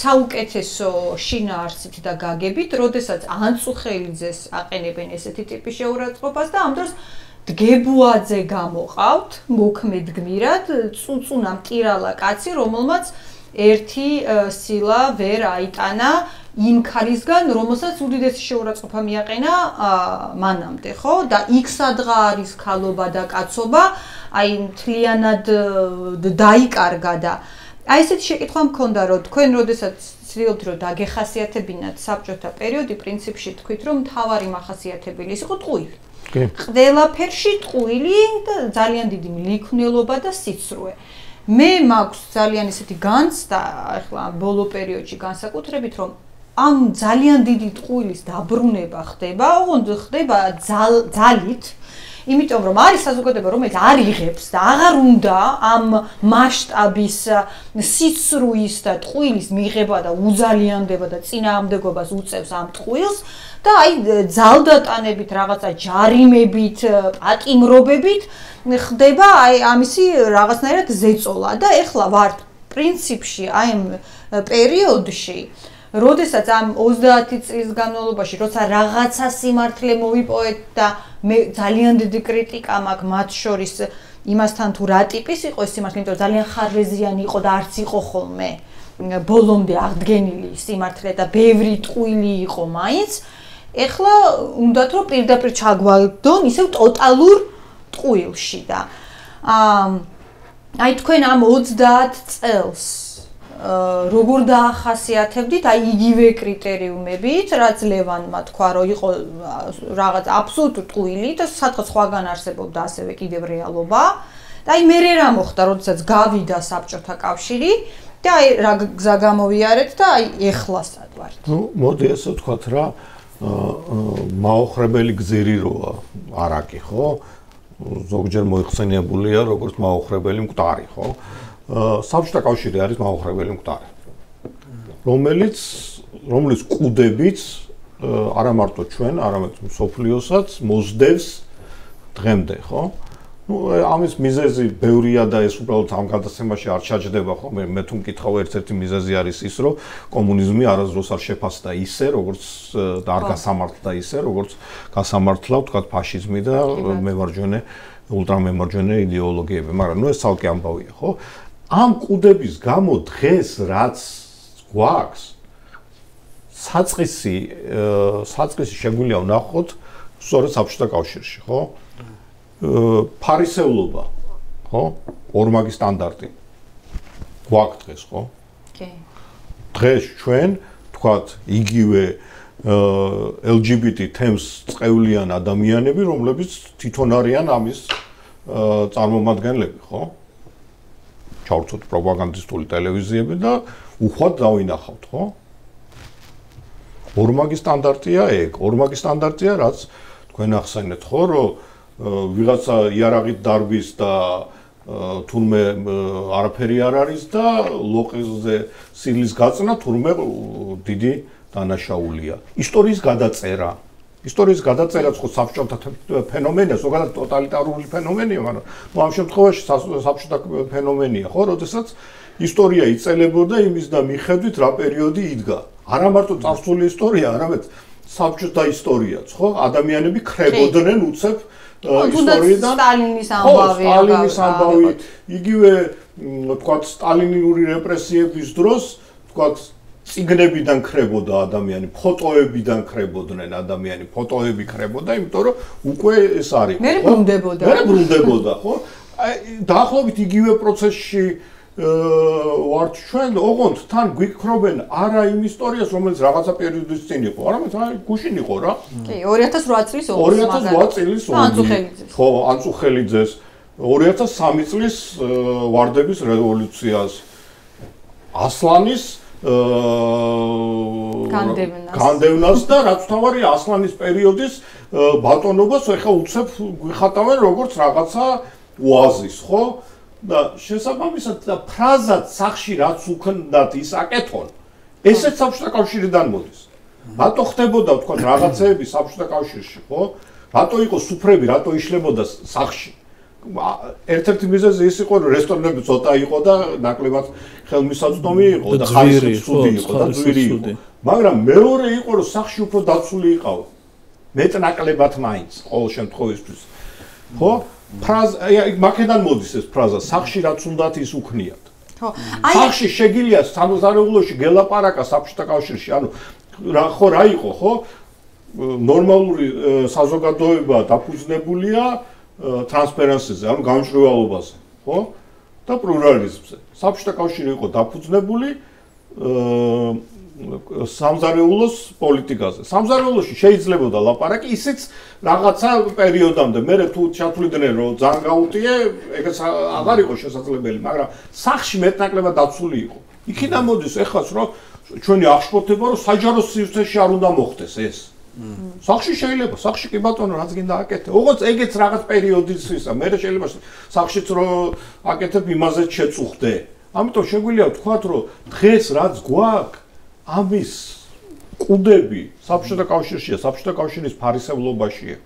საუკეთესო შინაარსით და გაგებით, როდესაც ანწუხელიძეს აყენებენ ესეთი ტიპის შეურაცხყოფას და ამ დროს დგებუაძე გამოყავთ, მოქმედ გმირად, წუწუნა მტირალა კაცი, რომელმაც ერთი სილა ვერ აიტანა იმ ქალისგან, რომელსაც უდიდესი შეურაცხყოფა მიაყენა მანამდე, ხო? და იქ სადღა არის ქალობა და კაცობა, აი მთლიანად დაიკარგა და აი ესეთი შეკითხვა მქონდა, რომ თქვენ როდესაც ცდილობთ რომ დაგეხასიათებინათ საბჭოთა პერიოდი, პრინციპში თქვით, რომ მთავარი მახასიათებელი ის იყო ტყუილი. ყველაფერში ტყუილი და ძალიან დიდი მლიქნელობა და სიცრუე. მე მაქვს ძალიან ისეთი განცდა, ახლა ბოლო პერიოდში განსაკუთრებით, რომ ამ ძალიან დიდი ტყუილის დაბრუნება ხდება, ოღონდ ხდება ძალით, იმიტომ რომ არის საზოგადოება, რომელიც არ იღებს და აღარ უნდა ამ მასშტაბის სიცრუის და ტყუილის მიღება და უძალიანდება და წინააღმდეგობას უწევს ამ ტყუილს და აი ძალდატანებით რაღაცა ჯარიმებით, პატიმრობებით ხდება აი ამისი რაღაცნაირად ზეწოლა და ეხლა ვართ პრინციპში აი ამ პერიოდში როდესაც ამ 30 წლის განმავლობაში როცა რაღაცა სიმართლე მოვიპოვეთ და მე ძალიან დიდი კრიტიკა მაქვს მათ შორის იმასთან თუ რა ტიპის იყო ეს სიმართლე, იმიტომ რომ ძალიან ხარვეზიანი იყო და არც იყო ხოლმე ბოლომდე აღდგენილი სიმართლე და ბევრი ტყუილი იყო მაინც. ეხლა უნდათ რომ პირდაპირ ჩაგვაგდონ ისევ ტოტალურ ტყუილში და აი თქვენ ამ 30 წელს როგორ დაახასიათებდით აი იგივე კრიტერიუმებით, რაც ლევანმა თქვა, რომ იყო რაღაც აბსოლუტურ ტყუილი და სადღაც სხვაგან არსებობდა ასევე კიდევ რეალობა და აი მე რა მოხდა, როდესაც გავიდა საბჭოთა კავშირი და აი რა გზა გამოვიარეთ და აი ეხლა სად ვართ? ნუ მოდი ასე ვთქვათ რა, მაოხრებელი გზირი როა არაკი, ხო? ზოგჯერ მოიხსენიებულია როგორც მაოხრებელი მკვდარი, ხო? საბჭოთა კავშირი არის მაოხრებელი მკვდარი, რომელიც კუდებით არა მარტო ჩვენ, არამედ მსოფლიოსაც მოსდევს დღემდე, ხო? ნუ ამის მიზეზი ბევრია და ეს უბრალოდ ამ გადაცემაში არ ჩაჯდება, ხო? მე თუ მკითხავ, ერთ-ერთი მიზეზი არის ის, რომ კომუნიზმი არასდროს არ შეფასდა ისე, როგორც და არ გასამართლდა ისე, როგორც გასამართლა, ვთქვათ, ფაშიზმი და მემარჯვენე, ულტრამემარჯვენე იდეოლოგიები, მაგრამ ნუ ეს ცალკე ამბავია, ხო? ამ კუდების გამო დღეს რაც გვაქვს საწყისი შეგვიძლია ვნახოთ სწორედ საბჭოთა კავშირში, ხო? ფარისევლობა, ხო? ორმაგი სტანდარტი. გვაქვს დღეს, ხო? კი. დღეს ჩვენ თქვათ იგივე LGBT თემს წევლიან ადამიანები, რომლებიც თვითონ არიან ამის წარმომადგენლები, ხო? ჩავრცოთ პროპაგანდისტული ტელევიზიები და უხვად დავინახავთ, ხო? ორმაგი სტანდარტია ეგ, ორმაგი სტანდარტია, რაც თქვენ ახსენეთ, ხო, რომ ვიღაცა იარაღით დარბის და თურმე არაფერი არ არის და ლოყებზე სილის გაწნა თურმე დიდი დანაშაულია. ისტორიის გადაწერა. ისტორიის გადაწერაც ხო საბჭოთა ფენომენია, ზოგადად ტოტალიტარული ფენომენია, მაგრამ ამ შემთხვევაში საბჭოთა ფენომენია, ხო, როდესაც ისტორია იწელებოდა იმის და მიხედვით რა პერიოდი იდგა. არა მარტო წარსული ისტორია, არამედ საბჭოთა ისტორიაც, ხო? ადამიანები ხრებოდნენ უცებ ისტორიიდან. სტალინის ამბავი, სტალინის ამბავი, იგივე თქვათ სტალინური რეპრესიების დროს, თქვათ ციგნებიდან ხრებოდა ადამიანი, ფოტოებიდან ხრებოდნენ ადამიანი, ფოტოები ხრებოდა, იმიტომ რომ უკვე ეს არის. მე ბრუნდებოდა. მე ბრუნდებოდა, ხო? დაახლოებით იგივე პროცესში ვართ ჩვენ, ოღონდ თან გვიქრობენ არა იმ ისტორიას, რომელიც რაღაცა პერიოდის წინ იყო, არამედ აი გუშინ იყო რა. კი, 2008 წლის 2008 წლის ანწუხელიძეს. ხო, ანწუხელიძეს 2003 წლის ვარდების რევოლუციას. ასლანის განდევნას და რაც თავარი ასლანის პერიოდის ბატონობას ეხა უცებ გვიხატავენ როგორც რაღაცა ოაზის, ხო? და შესაბამისად და ფრაზად სახში რაც უქნდათ ის აკეთონ, ესეც საბჭოთა კავშირიდან მოდის. რატო ხდებოდა თქვა რაღაცეები საბჭოთა კავშირში, ხო? რატო იყო სუფრები, რატო იშლებოდა სახში? ერთ-ერთი მიზეზი ის იყო, რომ რესტორნები ცოტა იყო და ნაკლებად ხელმისაწვდომი იყო და ხარისხი ცუდი იყო და ძვირი იყო. მაგრამ მეორე იყო, რომ სახში უფრო დაცული იყავ. მეტნაკლებად მაინც ყოველ შემთხვევისთვის. ხო? ფრაზა, მაკედან მოდის ეს ფრაზა, სახში რაც უნდათ ის უქნიათ. ხო. სახში შეგიძლია სამზარეულოში გელაპარაკა საბჭოთა კავშირში, ანუ რა იყო, ხო? ნორმალური საზოგადოება დაფუძნებულია ტრანსპერენსიზე, ანუ გამჭვირვალობაზე, ხო? და პლურალიზმზე. საბჭოთა კავშირი იყო დაფუძნებული სამზარეულოს პოლიტიკაზე. სამზარეულოში შეიძლებოდა ლაპარაკი ისიც რაღაცა პერიოდამდე. მე თუ ჩათვლიდნენ რომ ძალიან გაუტიე, ეგეც აღარ იყო შესაძლებელი, მაგრამ სახში მეტნაკლებად დაცული იყო. იქიდან მოდის ეხლაც რომ ჩვენი აღშფოთება რომ საჯარო სივრცეში არ უნდა მოხდეს ეს. სახში შეიძლება, სახში კი ბატონო რაც გინდა აკეთე. ოღონდ ეგეც რაღაც პერიოდის ისა, მე შეიძლება სახშიც რომ აკეთებ იმაზეც შეწუხდე. ამიტომ შეგვიძლია ვთქვათ რომ დღეს რაც გვაქვს ამის კუდები საბჭოთა კავშირშია, საბჭოთა კავშირის ფარისევლობაშია.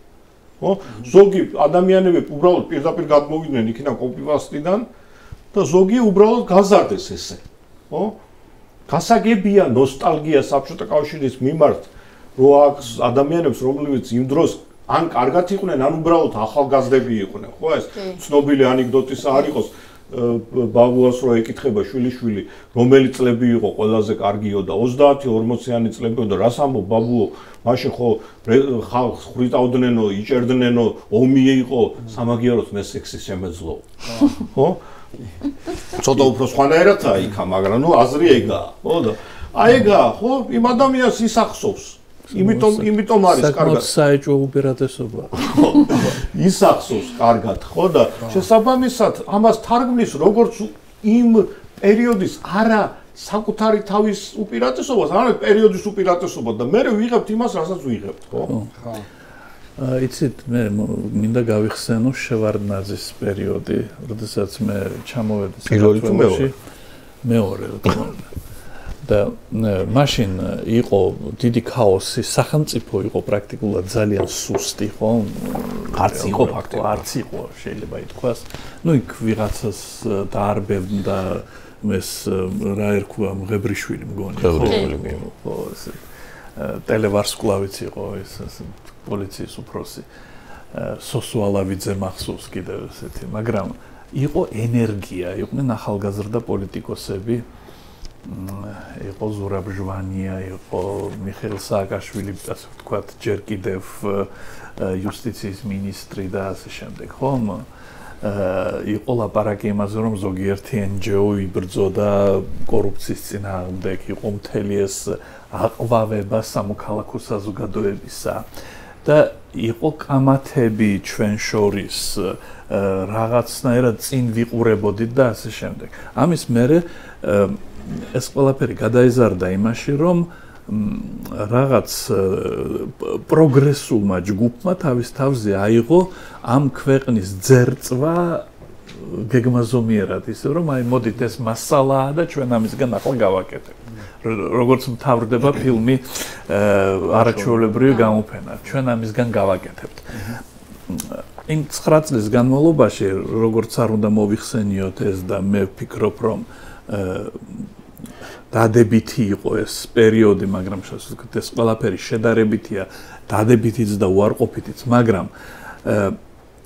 ხო? ზოგი ადამიანები უბრალოდ პირდაპირ გადმოვიდნენ იქიდან კოპიპასტიდან და ზოგი უბრალოდ გაზარდეს ესე. ხო? გასაგებია ნოსტალგია საბჭოთა კავშირის მიმართ, რომ აქვს ადამიანებს, რომლებიც იმ დროს ან კარგად იყვნენ, ან უბრალოდ ახალგაზრდები იყვნენ. ხო ეს ცნობილი ანეკდოტისა არ იყოს ბაბუას რო ეკითხება შვილიშვილი, რომელი წლები იყო ყველაზე კარგიო და 30-40-იანი წლებიო და რას ამბობ ბაბუო, მაშინ ხო ხალხს ხრიტავდნენო, იჭერდნენო, ომი იყო, სამაგიეროდ მე სექსის შემეძლო. ხო? ცოტა უფრო სხვანაირადაა იქა, მაგრამ ნუ აზრი ეგაა, ხო და აი ეგაა, ხო? იმ ადამიანს ისახსოვს. იმიტომ არის კარგად. საეჭვო უპირატესობა. ისახსოვს კარგად, ხო და შესაბამისად ამას თარგმნის როგორც იმ პერიოდის არა საკუთარი თავის უპირატესობას, არამედ პერიოდის უპირატესობას და მე ვიღებთ იმას, რასაც ვიღებთ, ხო? ხო. იცით, მე მინდა გავიხსენო შევარდნაძის პერიოდი, როდესაც მე ჩამოვედი საქართველოში. მეორე თქმა უნდა. და მაშინ იყო დიდი ქაოსი, სახელმწიფო იყო პრაქტიკულად ძალიან სუსტი, ხო? არც იყო ფაქტობრივად. არც იყო, შეიძლება ითქვას. ნუ იქ ვიღაცას დაარბებდა ეს რა ერქვა მღებრიშვილი მგონი, ხო, ესე ტელევარსკვლავიც იყო ეს პოლიციის უფროსი. სოსუალავიძე მახსოვს კიდევ ესეთი, მაგრამ იყო ენერგია, იყვნენ ახალგაზრდა პოლიტიკოსები იყო ზურაბ ჟვანია, იყო მიხეილ სააკაშვილი, ასე ვთქვათ, ჯერ კიდევ იუსტიციის მინისტრი და ასე შემდეგ, ხომ? იყო ლაპარაკი იმაზე, რომ ზოგიერთი NGO იბრძოდა კორუფციის წინააღმდეგ, იყო მთელი ეს აყვავება სამოქალაქო საზოგადოებისა და იყო კამათები ჩვენ შორის რაღაცნაირად წინ ვიყურებოდით და ასე შემდეგ. ამის მერე ეს ყველაფერი გადაიზარდა იმაში, რომ რაღაც პროგრესულმა ჯგუფმა თავის თავზე აიღო ამ ქვეყნის ძერწვა გეგმაზომიერად, ისე რომ აი მოდით ეს მასალაა და ჩვენ ამისგან ახლა გავაკეთებთ. როგორც მთავრდება ფილმი არაჩვეულებრივი გამოფენა, ჩვენ ამისგან გავაკეთებთ. იმ 9 წლის განმავლობაში, როგორც არ უნდა მოვიხსენიოთ ეს და მე ვფიქრობ, რომ დადებითი იყო ეს პერიოდი, მაგრამ შესაძლოა ეს ყველაფერი შედარებითია, დადებითიც და უარყოფითიც, მაგრამ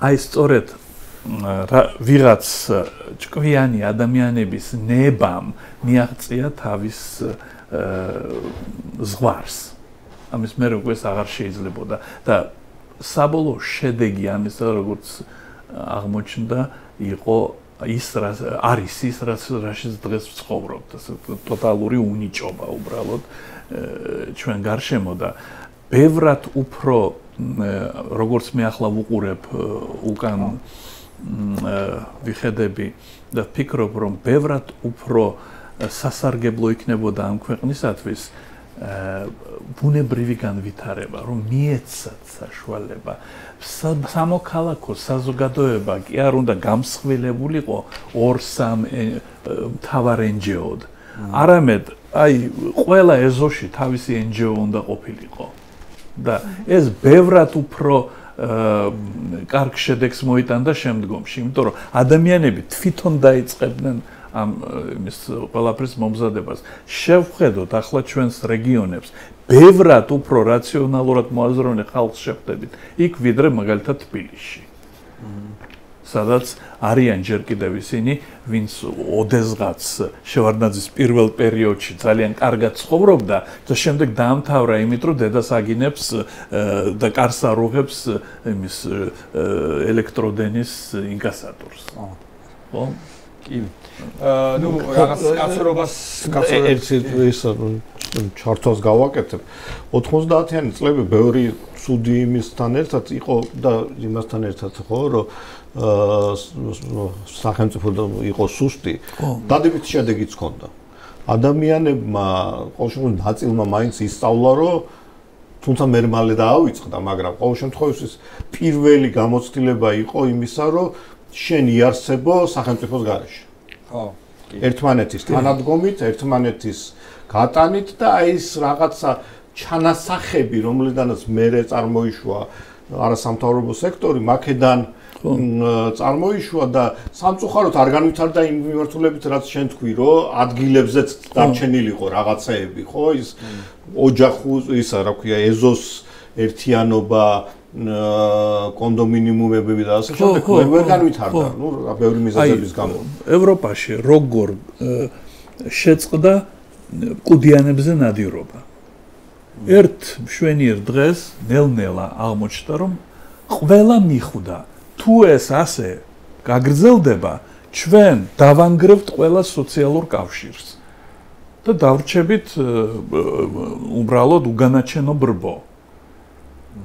აი სწორედ ვიღაც ჭკვიანი ადამიანების ნებამ მიაღწია თავის ზღვარს. ამის მერე უკვე ეს აღარ შეიძლებოდა და საბოლოო შედეგი ამისა, როგორც აღმოჩნდა, იყო ის არის ის რაშიც დღეს ვცხოვრობთ, ტოტალური უნიჭობა უბრალოდ ჩვენ გარშემო და ბევრად უფრო როგორც მე ახლა ვუყურებ უკან ვიხედები და ვფიქრობ, რომ ბევრად უფრო სასარგებლო იქნებოდა ამ ქვეყნისათვის ბუნებრივი განვითარება, რომ მიეცათ საშუალება სამოქალაქო საზოგადოება კი არ უნდა გამსხვილებულიყო 2-3 მთავარ NGO-ად. არამედ აი ყველა ეზოში თავისი NGO უნდა ყოფილიყო. და ეს ბევრად უფრო კარგ შედეგს მოიტანდა შემდგომში, იმიტომ რომ ადამიანები თვითონ დაიწყებდნენ ამ იმის ყველაფრის მომზადებას. შევხედოთ ახლა ჩვენს რეგიონებს, ბევრად უფრო რაციონალურად მოაზროვნე ხალხს შეხვდებით იქ, ვიდრე მაგალითად თბილისში. სადაც არიან ჯერ კიდევ ისინი, ვინც ოდესღაც შევარდნაძის პირველ პერიოდში ძალიან კარგად ცხოვრობდა და შემდეგ დაამთავრა იმით, რომ დედას აგინებს და კარს არუღებს იმის ელექტროდენის ინკასატორს. ხო? კი. ნუ რაღაც კაცრობას ის ჩართვას გავაკეთებ. 90-იანი წლები ბევრი ცუდი იმისთან ერთად იყო და იმასთან ერთად ხო, რომ სახელმწიფო იყო სუსტი, დადებითი შედეგიც ჰქონდა. ადამიანებმა ყოველ შემთხვევაში ნაწილმა მაინც ისწავლა, რომ თუმცა მე მალე დაავიწყდა, მაგრამ ყოველ შემთხვევაში პირველი გამოცდილება იყო იმისა, რომ შენ იარსებო სახელმწიფოს გარეშე. ხო. ერთმანეთის თანადგომით, ერთმანეთის გატანით და აი ეს რაღაცა ჩანასახები, რომლიდანაც მერე წარმოიშვა არასამთავრობო სექტორი, მაქედან წარმოიშვა და სამწუხაროდ არ განვითარდა იმ მიმართულებით, რაც შენ თქვი, რომ ადგილებზეც დარჩენილიყო რაღაცეები, ხო? ის ოჯახუ ისა, რა ქვია, ეზოს ერთიანობა, კონდომინიუმები და ასე შემდეგ ვერ განვითარდა, ნუ ბევრი მიზეზების გამო. ევროპაში როგორ შეწყდა კუდიანებზე ნადირობა. ერთ მშვენიერ დღეს ნელ-ნელა აღმოჩნდა, რომ ყველა მიხვდა, თუ ეს ასე გაგრძელდება, ჩვენ დავანგრევთ ყველა სოციალურ კავშირს და დავრჩებით უბრალოდ უგანაჩენო ბრბო.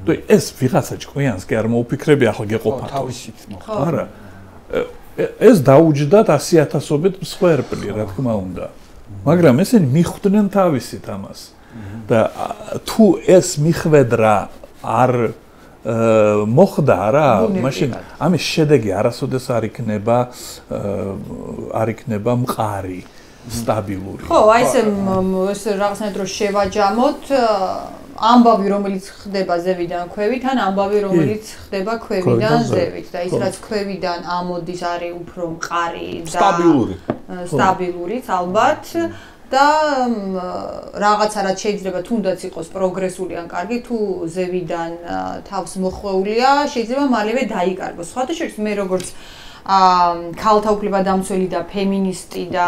და ეს ვიღაცა ჭკვიანს კი არ მოუფიქრები ახლა გეყოფა. თავისით მოხდა. არა. ეს დაუჯდათ 100,000-ობით მსხვერპლი, რა თქმა უნდა. მაგრამ ესენი მიხვდნენ თავისით ამას. და თუ ეს მიხვედრა არ მოხდა რა, მაშინ ამის შედეგი არასოდეს არ იქნება მყარი, სტაბილური. ხო, აი ეს რაღაცნაირად რო შევაჯამოთ, ამბავი რომელიც ხდება ზევიდან ქვევით, ან ამბავი რომელიც ხდება ქვევიდან ზევით და ის რაც ქვევიდან ამოდის არის უფრო მყარი და სტაბილურიც ალბათ. და რაღაცა რაც შეიძლება თუნდაც იყოს პროგრესული ან კარგი, თუ ზევიდან თავს მოხვეულია, შეიძლება მალევე დაიკარგოს. სხვათა შორის მე როგორც ქალთა უფლებადამცველი და ფემინისტი და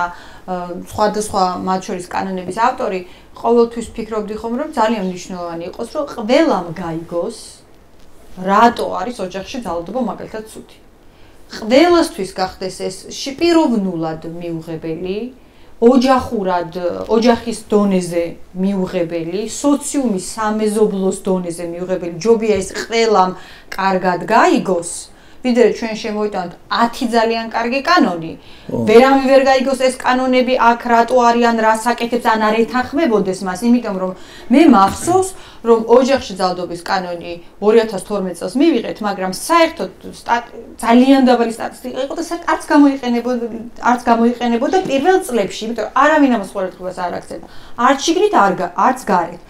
სხვადასხვა მათ შორის კანონების ავტორი, ყოველთვის ფიქრობდი ხომ, რომ ძალიან მნიშვნელოვანი იყოს, რომ ყველამ გაიგოს, რატო არის ოჯახში ძალადობა მაგალითად ცუდი. ყველასთვის გახდეს ეს პიროვნულად მიუღებელი, ოჯახურად, ოჯახის დონეზე მიუღებელი, სოციუმის სამეზობლოს დონეზე მიუღებელი, ჯობია ეს ყველამ კარგად გაიგოს. ვიდრე ჩვენ შემოვიტანოთ 10 ძალიან კარგი კანონი. ვერავინ ვერ გაიგოს ეს კანონები აქ რატო არიან, რა საკეთებს, ან არ ეთანხმებოდეს მას, იმიტომ რომ მე მახსოვს, რომ ოჯახში ძალადობის კანონი 2012 წელს მივიღეთ, მაგრამ საერთოდ ძალიან დაბალი სტატისტიკა იყო და არც გამოიყენებოდა პირველ წლებში, იმიტომ რომ არავინ ამას ყურადღებას არ აქცევდა. არც შიგნით, არც გარეთ.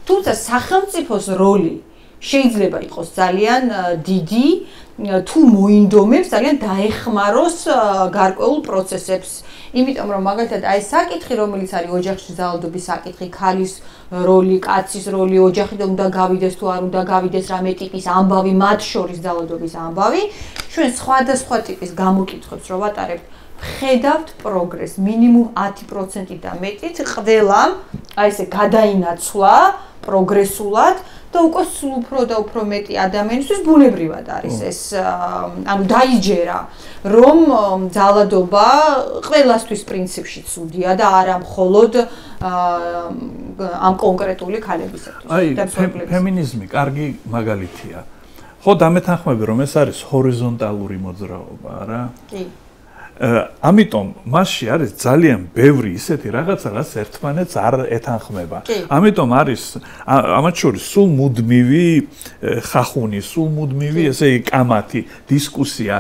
თუმცა სახელმწიფოს როლი შეიძლება იყოს ძალიან დიდი, თუ მოინდომებს ძალიან დაეხმაროს გარკვეულ პროცესებს. იმიტომ რომ მაგალითად აი საკითხი, რომელიც არის ოჯახში ძალადობის საკითხი, ქალის როლი, კაცის როლი, ოჯახიდან უნდა გავიდეს თუ არ უნდა გავიდეს, რამე ტიპის ამბავი, მათ შორის ძალადობის ამბავი, ჩვენ სხვადასხვა ტიპის გამოკითხვებს რო ვატარებთ, ხედავთ პროგრესს, მინიმუმ 10% და მეტით ყველამ აი ესე გადაინაცვლა პროგრესულად და უკვე სულ უფრო და უფრო მეტი ადამიანისთვის ბუნებრივად არის ეს, ანუ დაიჯერა, რომ ძალადობა ყველასთვის პრინციპში ცუდია და არა მხოლოდ ამ კონკრეტული ქალებისათვის. აი, ფემინიზმი კარგი მაგალითია. ხო, დამეთანხმები, რომ ეს არის ჰორიზონტალური მოძრაობა, არა? კი. ამიტომ მასში არის ძალიან ბევრი ისეთი რაღაცა, რაც ერთმანეთს არ ეთანხმება. ამიტომ არის ამათ შორის სულ მუდმივი ხახუნი, სულ მუდმივი ესე კამათი, დისკუსია,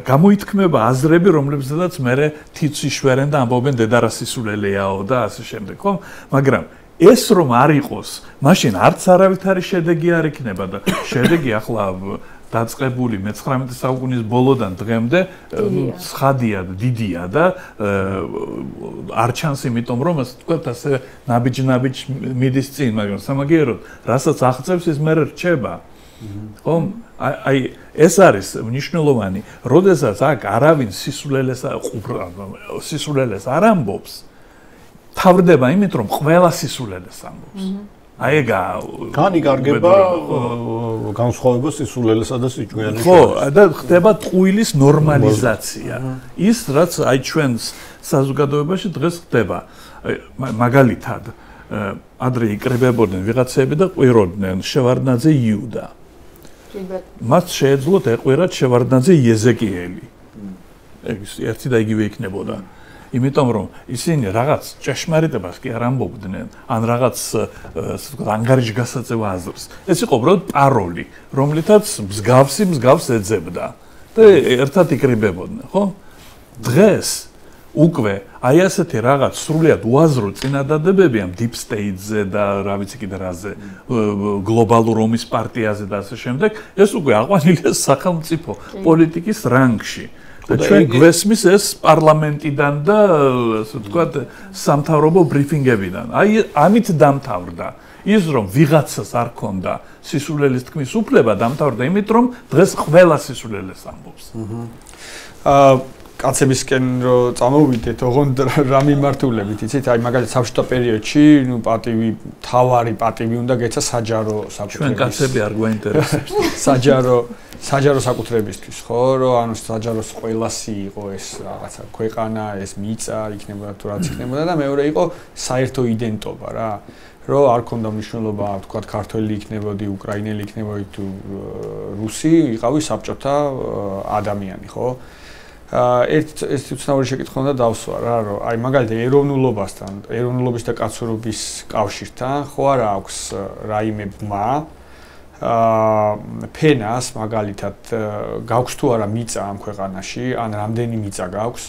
გამოითქმება აზრები, რომლებზედაც მე თიცი შვერენ და ამბობენ დედა რა სისულელეაო და ასე შემდეგ, ხო? მაგრამ ეს რომ არ იყოს, მაშინ არც არავითარი შედეგი არ იქნება და შედეგი ახლა დაწყებული მე-19 საუკუნის ბოლოდან დღემდე ცხადია და დიდია და არ ჩანს იმიტომ რომ ასე ვთქვათ ასე ნაბიჯ მიდის წინ, მაგრამ სამაგიეროდ რასაც აღწევს ის მე რჩება. ხო? აი ეს არის მნიშვნელოვანი, როდესაც აქ არავინ სისულელეს არ ამბობს, თავდება იმით რომ ყველა სისულელეს ამბობს. აი ეგა განიგარგება განსხვავება სისულელესა და სიჭვიანის ხო და ხდება ტყუილის ნორმალიზაცია. ის რაც აი ჩვენს საზოგადოებაში დღეს ხდება. მაგალითად ადრე იკრიბებოდნენ ვიღაცები და ყვიროდნენ შევარდნაძე იუდა. მათ შეეძლოთ ეყვირათ შევარდნაძე იეზეკიელი. ეს ერთი და იგივე იქნებოდა. იმიტომ რომ ისინი რაღაც ჭეშმარიტებას კი არ ამბობდნენ, ან რაღაც ანგარიშგასაწევ აზრს. ეს იყო უბრალოდ პაროლი, რომლითაც მსგავს ეძებდა და ერთად იკრიბებოდნენ, ხო? დღეს უკვე აი ასეთი რაღაც სრულიად უაზრო წინადადებები ამ deep state-ზე და რა ვიცი კიდე რაზე, გლობალურ ომის პარტიაზე და ასე შემდეგ, ეს უკვე აყვანილია სახელმწიფო პოლიტიკის რანგში. ჩვენ გვესმის ეს პარლამენტიდან და ასე ვთქვათ სამთავრობო ბრიფინგებიდან. აი ამით დამთავრდა. ის რომ ვიღაცას არ ქონდა სისულელის თქმის უფლება, დამთავრდა იმით რომ დღეს ყველა სისულელეს ამბობს. კაცებისკენ რო წამოვიდეთ, ოღონდ რა მიმართულებით, იცით? აი მაგალითად საბჭოთა პერიოდში, ნუ თავარი პატივი უნდა გეცა საჯარო საკუთრების. ჩვენ კაცები არ გვაინტერესებს. საჯარო საკუთრებისთვის, ხო, რომ ანუ საჯაროს ყველასი იყო ეს რაღაცა ქვეყანა, ეს მიწა იქნებოდა თუ რაც იქნებოდა და მეორე იყო საერთო იდენტობა რა. რომ არ ქონდა მნიშვნელობა, თქვათ, ქართველი იქნებოდი, უკრაინელი იქნებოდი თუ რუსი, იყავი საბჭოთა ადამიანი, ხო? ეს უცნაური შეკითხვა უნდა დავსვა რა, რომ აი მაგალითად ეროვნულობასთან, ეროვნულობის და კაცურობის კავშირთან ხო არა აქვს რაიმე ბმა ფენას მაგალითად გაქვს თუ არა მიწა ამ ქვეყანაში, ან რამდენი მიწა გაქვს,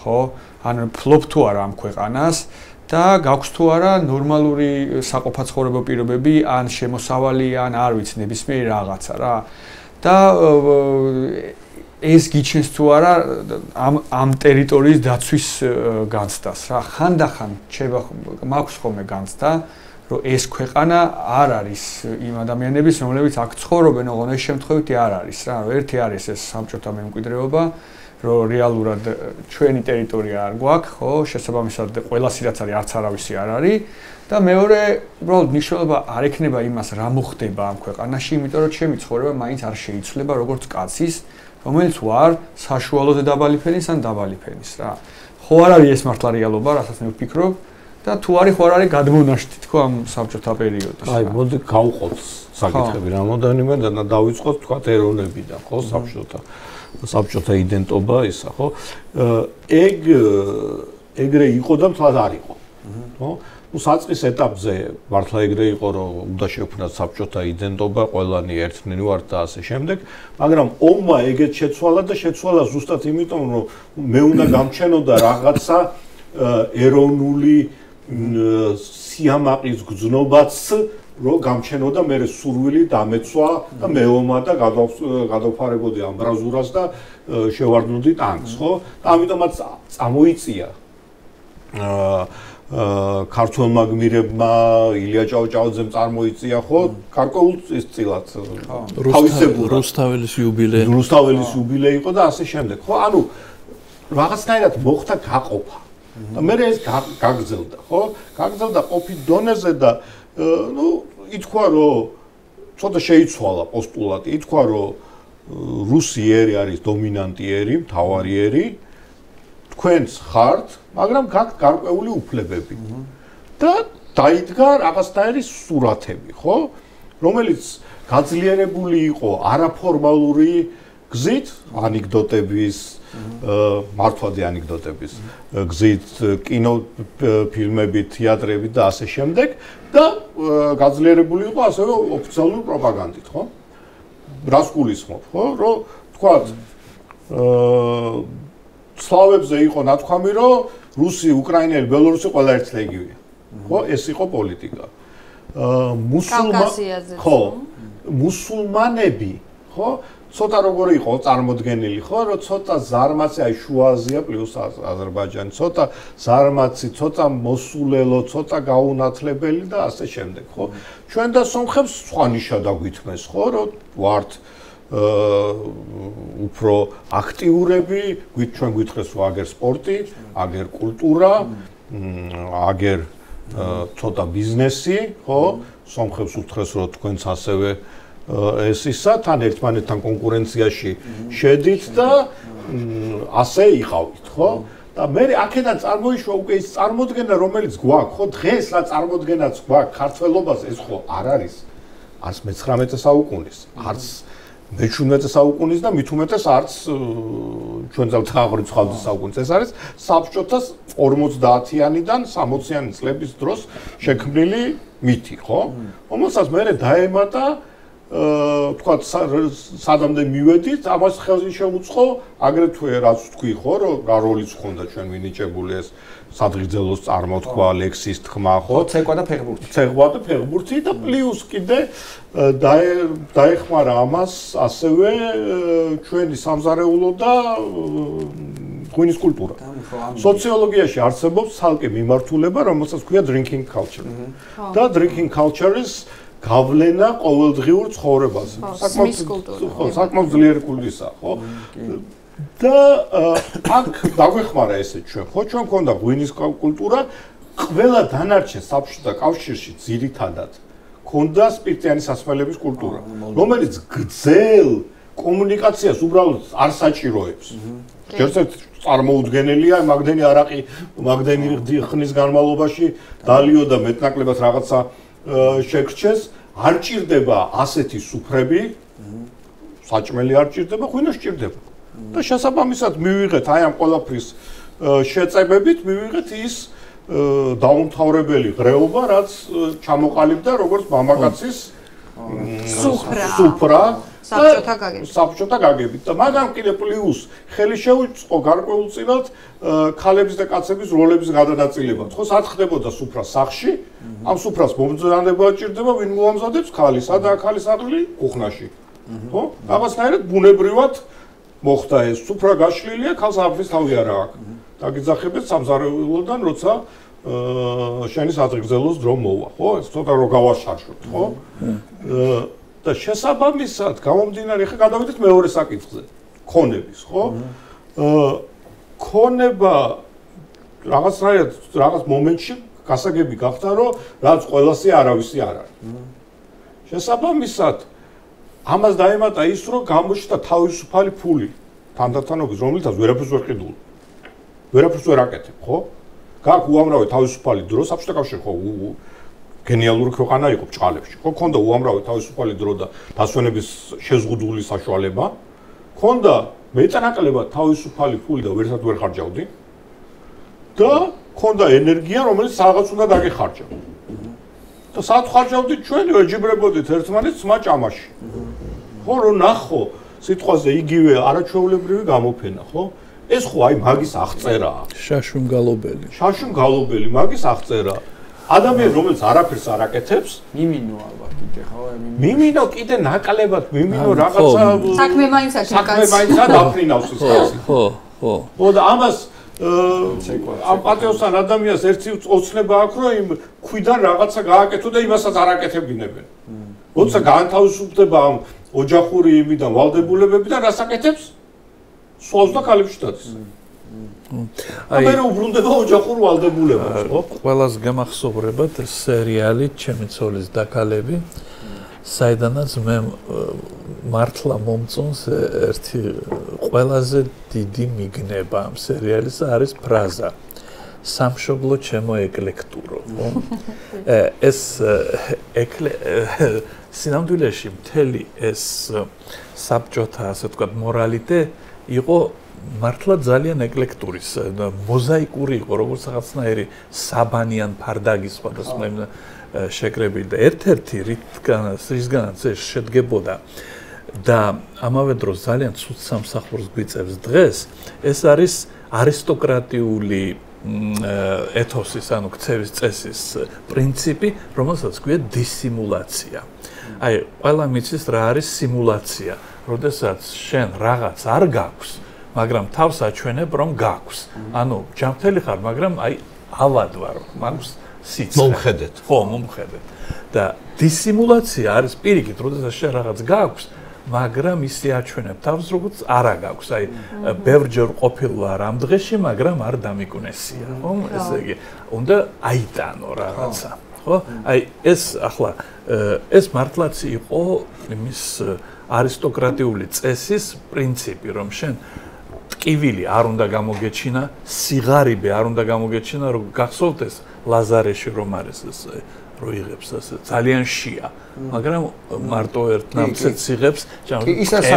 ხო? ან ფლობ თუ არა ამ ქვეყანას და გაქვს თუ არა ნორმალური საყოფაცხოვრებო პირობები, ან შემოსავალი, ან არ ვიცი, ნებისმიერი რაღაცა რა. და ეს გიჩენს თუ არა ამ ტერიტორიის დაცვის განცდას რა. ხანდახან მაქვს ხოლმე განცდა, რომ ეს ქვეყანა არ არის იმ ადამიანების, რომლებიც აქ ცხოვრობენ, ოღონდ ეს შემთხვევითი არ არის რა, რომ ერთი არის ეს საბჭოთა მემკვიდრეობა, რომ რეალურად ჩვენი ტერიტორია არ გვაქვს, ხო, შესაბამისად ყველასი რაც არის არც არავისი არ არის და მეორე, უბრალოდ მნიშვნელობა არ ექნება იმას, რა მოხდება ამ ქვეყანაში, იმიტომ რომ ჩემი ცხოვრება მაინც არ შეიცვლება როგორც კაცის, რომელიც ვარ საშუალოზე დაბალი ფენის ან დაბალი ფენის რა. ხო არ არის ეს მართლა რეალობა, რასაც მე ვფიქრობ და თუ არის ხო არ არის გადმონაშთი თქო ამ საბჭოთა პერიოდის. აი, მოდი გავყოთ საკითხები რამოდენიმე და დავიწყოთ თქვა ეროვნებიდან, ხო, საბჭოთა იდენტობა ისა, ხო? ეგრე იყო და მთლად არ იყო. ხო? საწყის ეტაპზე მართლა ეგრე იყო, რომ უნდა შექმნათ საბჭოთა იდენტობა, ყველანი ერთნი ვართ და ასე შემდეგ, მაგრამ ომმა ეგეთ შეცვალა ზუსტად იმიტომ, რომ მე უნდა გამჩენოდა რაღაცა ეროვნული სიამაყის გრძნობაც, რომ გამჩენოდა მე სურვილი დამეცვა და მეომა და გადავფარებოდი ამბრაზურას და შევარდნოდი ტანკს, ხო? და ამიტომაც წამოიწია ქართველმა გმირებმა ილია ჭავჭავაძემ წარმოიწია, ხო? გარკვეულ წილად თავისებურად რუსთაველის იუბილეი იყო და ასე შემდეგ, ხო? ანუ რაღაცნაირად მოხდა გაყოფა. და მე ეს გაგრძელდა, ხო? გაგრძელდა ყოფით დონეზე და ну, ითქვა, რომ ცოტა შეიცვალა პოსტულატი, ითქვა, რომ რუსი ერი არის დომინანტი ერი, მთავარი ერი, თქვენც ხართ, მაგრამ გაქვთ გარკვეული უფლებები. და დაიდგა რაღაცნაირი სურათები, ხო? რომელიც გაძლიერებული იყო არაფორმალური გზით, ანეკდოტების მართვადი ანეკდოტების გზით, კინოფილმებით, თეატრებით და ასე შემდეგ და გაძლიერებული იყო ასევე ოფიციალური პროპაგანდით, ხო? რას გულისხმობ, ხო? რომ თქვათ სლავებზე იყო ნათქვამი, რომ რუსი, უკრაინელი, ბელორუსი ყველა ერთლეგივია. ხო? ეს იყო პოლიტიკა. მუსულმანები, ხო? ცოტა როგორი იყო წარმოდგენილი, ხო, რომ ცოტა ზარმაცი, აი შუა აზია პლუს აზერბაიჯანი, ცოტა ზარმაცი, ცოტა მოსულელო, ცოტა გაუნათლებელი და ასე შემდეგ, ხო? ჩვენ და სომხებს სხვა ნიშა დაგვითმეს, ხო, რომ ვართ უფრო აქტიურები, ჩვენ გვითხრეს რომ აგერ სპორტი, აგერ კულტურა, აგერ ცოტა ბიზნესი, ხო? სომხებს უთხრეს რომ თქვენც ასევე ეს ისა თან ერთმანეთთან კონკურენციაში შედით და ასე იყავით, ხო? და მე აქედან წარმოიშვა უკვე ის წარმოდგენა, რომელიც გვაქვს, ხო? დღეს რა წარმოდგენაც გვაქვს ქართველობაზე, ეს ხო არ არის არც მე-19 საუკუნის, არც მე-17 საუკუნის და მით უმეტეს არც ჩვენ აღრიცხავთ საუკუნის. ეს არის საბჭოთა 50-იანიდან 60-იანი წლების დროს შექმნილი მითი, ხო? რომელსაც მე დაემატა თქვა სადამდე მივედით, ამას ხელში შევუწყო, აგრეთვე რაც თქვი, ხო, რომ რა როლიც ხონდა ჩვენ მინიჭებული ეს სადღიძელოს წარმოთქვა, ლექსის თქმა, ხო? ცეკვა და ფეხბურთი. ცეკვა და ფეხბურთი და პლუს კიდე დაეხმარა ამას ასევე ჩვენი სამზარეულო და ღვინის კულტურა. სოციოლოგიაში არსებობს ცალკე მიმართულება, რომელსაც ქვია drinking culture. და drinking culture-ის გავლენა ყოველდღიურ ცხოვრებაზე. საკმაოდ ძლიერი კულტურაა, ხო? და აქ დაგვეხმარა ესე ჩვენ, ხო? ჩვენ გვქონდა ღვინის კულტურა, ყველა დანარჩენ საბჭოთა კავშირში ძირითადად ქონდა სპირტიანი სასმელების კულტურა, რომელიც გრძელ კომუნიკაციას უბრალოდ არ საჭიროებს. ერთ-ერთ წარმოუდგენელია, მაგდენი არაყი, მაგდენი ხნის განმავლობაში დალიოდა მეტნაკლებად რაღაცა შეგრჩეს, არ ჭირდება ასეთი სუფრები, საჭმელი არ ჭირდება, ღვინო სჭირდება. და შესაბამისად მივიღეთ აი ამ ყველაფრის შეწებებით, მივიღეთ ის დაუმთავრებელი ღრეობა, რაც ჩამოყალიბდა როგორც მამაკაცის სუფრა საბჭოთა გაგებით. და მაგრამ კიდე პლუს ხელი შეუწყო გარკვეულწილად ქალების და კაცების როლების გადანაწილებად. ხო, სად ხდებოდა სუფრა სახლში? ამ სუფრას მომზადება ჭირდება, ვინ მოამზადებს? ქალი. სადაა ქალის სახლი? კუხნაში. ხო? რაღაცნაირად ბუნებრივად მოხდა ეს. სუფრა გაშლილია, ქალს არაფრის თავი არა აქვს. დაგიძახებთ სამზარეულოდან, როცა შენი საზღვარგრძელოს დრო მოვა, ხო? ეს ცოტა რო გავაშარშოთ, ხო? და შესაბამისად, გამომდინარე, ხა გადავიდეთ მეორე საკითხზე, ქონების, ხო? ქონება რაღაც მომენტში გასაგები გახდა, რომ რაც ყველასი არავისი არ არის. შესაბამისად, ამას დაემატა ის, რომ გამოჩნდა თავისუფალი ფული თანდათანობით, რომელთაც ვერაფერს ვერ ყიდულ. ვერაფერს ვერ აკეთებ, ხო? გაქვს უამრავი თავისუფალი დრო, საბჭოთა კავშირი ხო გენიალური ქვეყანა იყო ბჭყალებში. ხო, ქონდა უამრავი თავისუფალი დრო და დასვენების შეზღუდული საშუალება. ქონდა მეტანაკლებად თავისუფალი ფული და ვერცად ვერ ხარჯავდი. და ქონდა ენერგია, რომელიც რაღაც უნდა დაგეხარჯა. და სად ხარჯავდით ჩვენ ვეჯიბრებოდით ერთმანეთს მაჭამაში. ხო, რომ ნახო სიტყვაზე იგივე არაჩვეულებრივი გამოფენა, ხო? ეს ხო აი მაგის აღწერაა. შაშუმგალობელი მაგის აღწერაა. ადამიანი რომელიც არაფერს არ აკეთებს, მიმინო ალბათ კიდე ხო? მიმინო კიდე ნაკლებად, მიმინო რაღაცა საქმე მაინც დაფრინავს ის კაცი. ხო. და ამას ამ პატეოსთან ადამიანს ერთი ოცნება აქვს, რომ იმ ქვიდან რაღაცა გააკეთო და იმასაც არ აკეთებინებენ. როცა განთავისუფლდება ამ ოჯახური იმიდან, ვალდებულებებიდან, რას აკეთებს? სვავს და ქალებში დადის. აი, მე უბრუნდება ოჯახურ ვალდებულებას, ხო? ყველას გამახსოვრებათ სერიალი ჩემი ცოლის დაკალები, საიდანაც მე მართლა მომწონს ერთი ყველაზე დიდი მიგნება ამ სერიალის არის ფრაზა სამშობლო ჩემო ეკლექტურო, ხო? ეს სინამდვილეში მთელი ეს საბჭოთა, ასე ვთქვათ, მორალიტე იყო მართლა ძალიან ეკლექტურის, მოზაიკური იყო, როგორც რაღაცნაირი საბანი ან ფარდაგი სხვადასხვა შეკრებილი და ერთ-ერთი რისგანაც ეს შედგებოდა და ამავე დროს ძალიან ცუდ სამსახურს გვიწევს დღეს, ეს არის არისტოკრატიული ეთოსის, ანუ ქცევის წესის პრინციპი, რომელსაც ქვია დისიმულაცია. აი, ყველა მიცის რა არის სიმულაცია, როდესაც შენ რაღაც არ გაქვს, მაგრამ თავს აჩვენებ, რომ გაქვს. ანუ ჯანმრთელი ხარ, მაგრამ აი ავად ვარ, მაქვს სიცხე. მომხედეთ. ხო, მომხედეთ. და დისიმულაცია არის პირიქით, როდესაც შენ რაღაც გაქვს, მაგრამ ისე აჩვენებ თავს, როგორც არა გაქვს. აი, ბევრჯერ ყოფილ ვარ ამ დღეში, მაგრამ არ დამიკვნესია, ხო? ესე იგი, უნდა აიტანო რაღაცა, ხო? აი, ეს ახლა ეს მართლაც იყო იმის არისტოკრატიული წესის პრინციპი, რომ შენ ტკივილი არ უნდა გამოგეჩინა, სიღარიბე არ უნდა გამოგეჩინა, რომ გახსოვთ ეს ლაზარეში რომ არის ეს რო იღებს ასე ძალიან შია, მაგრამ მარტო ერთ ნამცეც იღებს,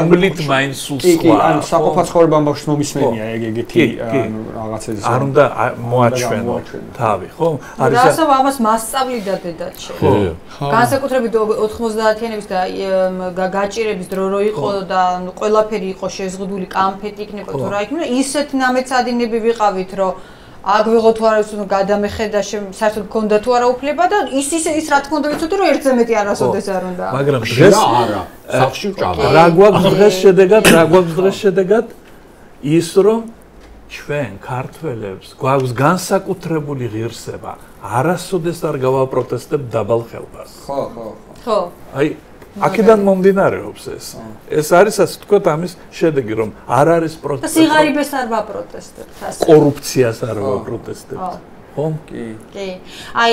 ემლით მაინც სულ სხვა. კი, ან საყოფაცხოვრებამ ბავშვს მომისმენია ეგეთი რაღაცები. არ უნდა მოაჩვენო თავი, ხო? არის ასე ამას მასწავლიდა დედაჩე. ხო. განსაკუთრებით 90-იანების და გაჭირების დრო რო იყო და ყველაფერი იყო შეზღუდული, კამფეტი იქნება თუ რა იქნება, ისეთ ნამეცადინები ვიყავით, რომ აგვიღო თუ არა ვიცი გადამეხედა საერთოდ გქონდა თუ არა უფლება და ის რა თქმა უნდა ვიცოდი რომ ერთზე მეტი არასოდეს არ უნდა. მაგრამ დღეს არა, სახში ვჭამა. რა გვაქვს დღეს შედეგად? ის რომ ჩვენ ქართველებს გვაქვს განსაკუთრებული ღირსება, არასოდეს არ გავაპროტესტებ დაბალ ხელფას. ხო. აი აქედან მომდინარეობს ეს. ეს არის ასე ვთქვათ ამის შედეგი, რომ არ არის პროტესტი. სიღარიბეს არ ვაპროტესტებთ ასე. კორუფციას არ ვაპროტესტებთ. ხო? კი. აი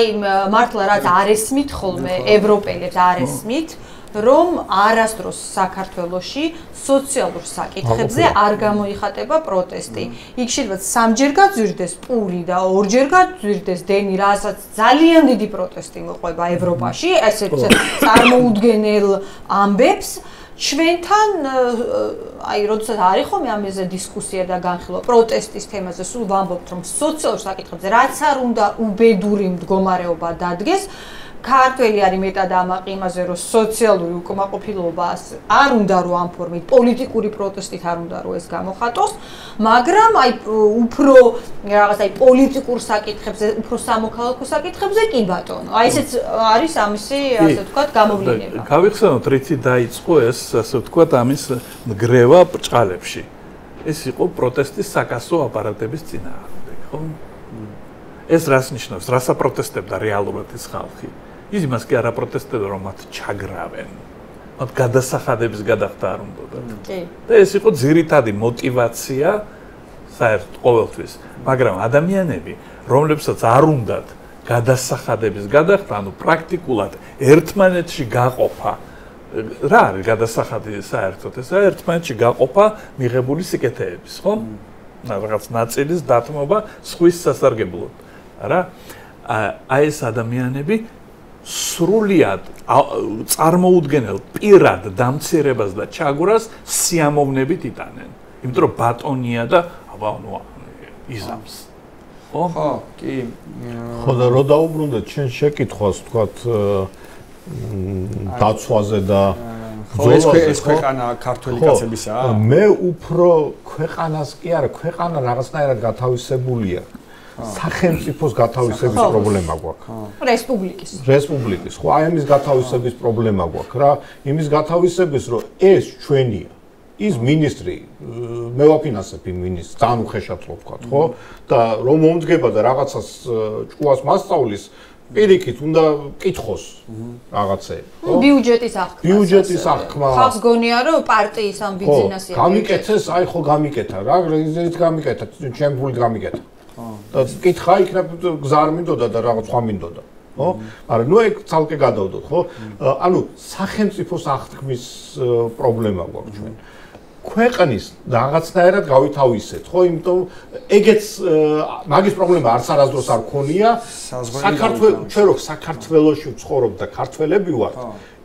მართლა რაც არ ესმით ხოლმე ევროპელებს არ ესმით, რომ არასდროს საქართველოში სოციალურ საკითხებზე არ გამოიხატება პროტესტი. იქ შეიძლება სამჯერ გაძვირდეს პური და ორჯერ გაძვირდეს დენი, რასაც ძალიან დიდი პროტესტი მოყვება ევროპაში, ესეთ წარმოუდგენელ ამბებს ჩვენთან აი როდესაც არის ხოლმე ამაზე დისკუსია და განხილვა პროტესტის თემაზე, სულ ვამბობთ რომ სოციალურ საკითხებზე რაც არ უნდა უბედური მდგომარეობა დადგეს, ქართველი არის მეტად ამაყი იმაზე, რომ სოციალური უკმაყოფილება არ უნდა რომ ამ ფორმით პოლიტიკური პროტესტით არ უნდა რომ ეს გამოხატოს, მაგრამ აი უფრო რაღაც აი პოლიტიკურ საკითხებზე, უფრო სამოქალაქო საკითხებზე კი ბატონო. აი ესეც არის ამისი, ასე ვთქვათ, გამოვლინება. გავიხსენოთ, რითი დაიწყო ეს, ასე ვთქვათ, ამის ნგრევა ბჭყალებში. ეს იყო პროტესტის საკასო აპარატების წინააღმდეგ, ხო? ეს რას ნიშნავს? რას აპროტესტებდა რეალურად ეს ხალხი? ის იმას კი არ აპროტესტებდა, რომ მათ ჩაგრავენ. მათ გადასახადების გადახდა არ უნდათ. კი. და ეს იყო ძირითადი мотиваცია საერთოდ ყოველთვის. მაგრამ ადამიანები, რომლებსაც არ უნდათ გადასახადების გადახდა, ანუ პრაქტიკულად ერთმანეთში გაყოფა. რა არის გადასახადი საერთოდ? ესა ერთმანეთში გაყოფა მიღებული სიკეთეების, ხო? რაღაც ნაწილის დათმობა სხვის სასარგებლოდ. რა? აი ეს ადამიანები სრულიად წარმოუდგენელ პირად დამცირებას და ჩაგვრას სიამოვნებით იტანენ. იმიტომ რომ ბატონია და აბა ნუ იზამს. ხო, კი. ხო და რო დაუბრუნდეთ ჩვენ შეკითხვას, თქვათ დაცვაზე და ხო ეს ქვეყანა ქართველი კაცებისაა. მე უფრო ქვეყანას კი არა, ქვეყანა რაღაცნაირად გათავისებულია. სახელმწიფოს გათავისების პრობლემა გვაქვს. რესპუბლიკის. ხო, აი ამის გათავისების პრობლემა გვაქვს რა. იმის გათავისების, რომ ეს ჩვენია. ის მინისტრი, მე ვაფინანსებ იმ მინისტრს, ძალიან უხეშად ვთქვათ, ხო? და რომ მომდგება და რაღაცას ჭკუას მასწავლის, პირიქით უნდა კითხოს რაღაცეები, ხო? ბიუჯეტის აღქმა. ბიუჯეტის აღქმა. ხალხს გონია, რომ პარტიის ამ ბიზნესია. გამიკეთეს, აი ხო გამიკეთა რა, რეზერვით გამიკეთა, ჩემ ფულით გამიკეთა. და კითხა იქნებ გზა არ მინდოდა და რაღაც სხვა მინდოდა. ხო? მაგრამ ნუ ეგ ცალკე გადავდოთ, ხო? ანუ სახელმწიფოს აღთქმის პრობლემა გვაქვს ჩვენ. ქვეყნის რაღაცნაირად გავითავისეთ, ხო? იმიტომ ეგეც მაგის პრობლემა არც არასდროს არ ქონია. საქართველოს ჩვენ რო საქართველოში ვცხოვრობ და ქართველები ვართ,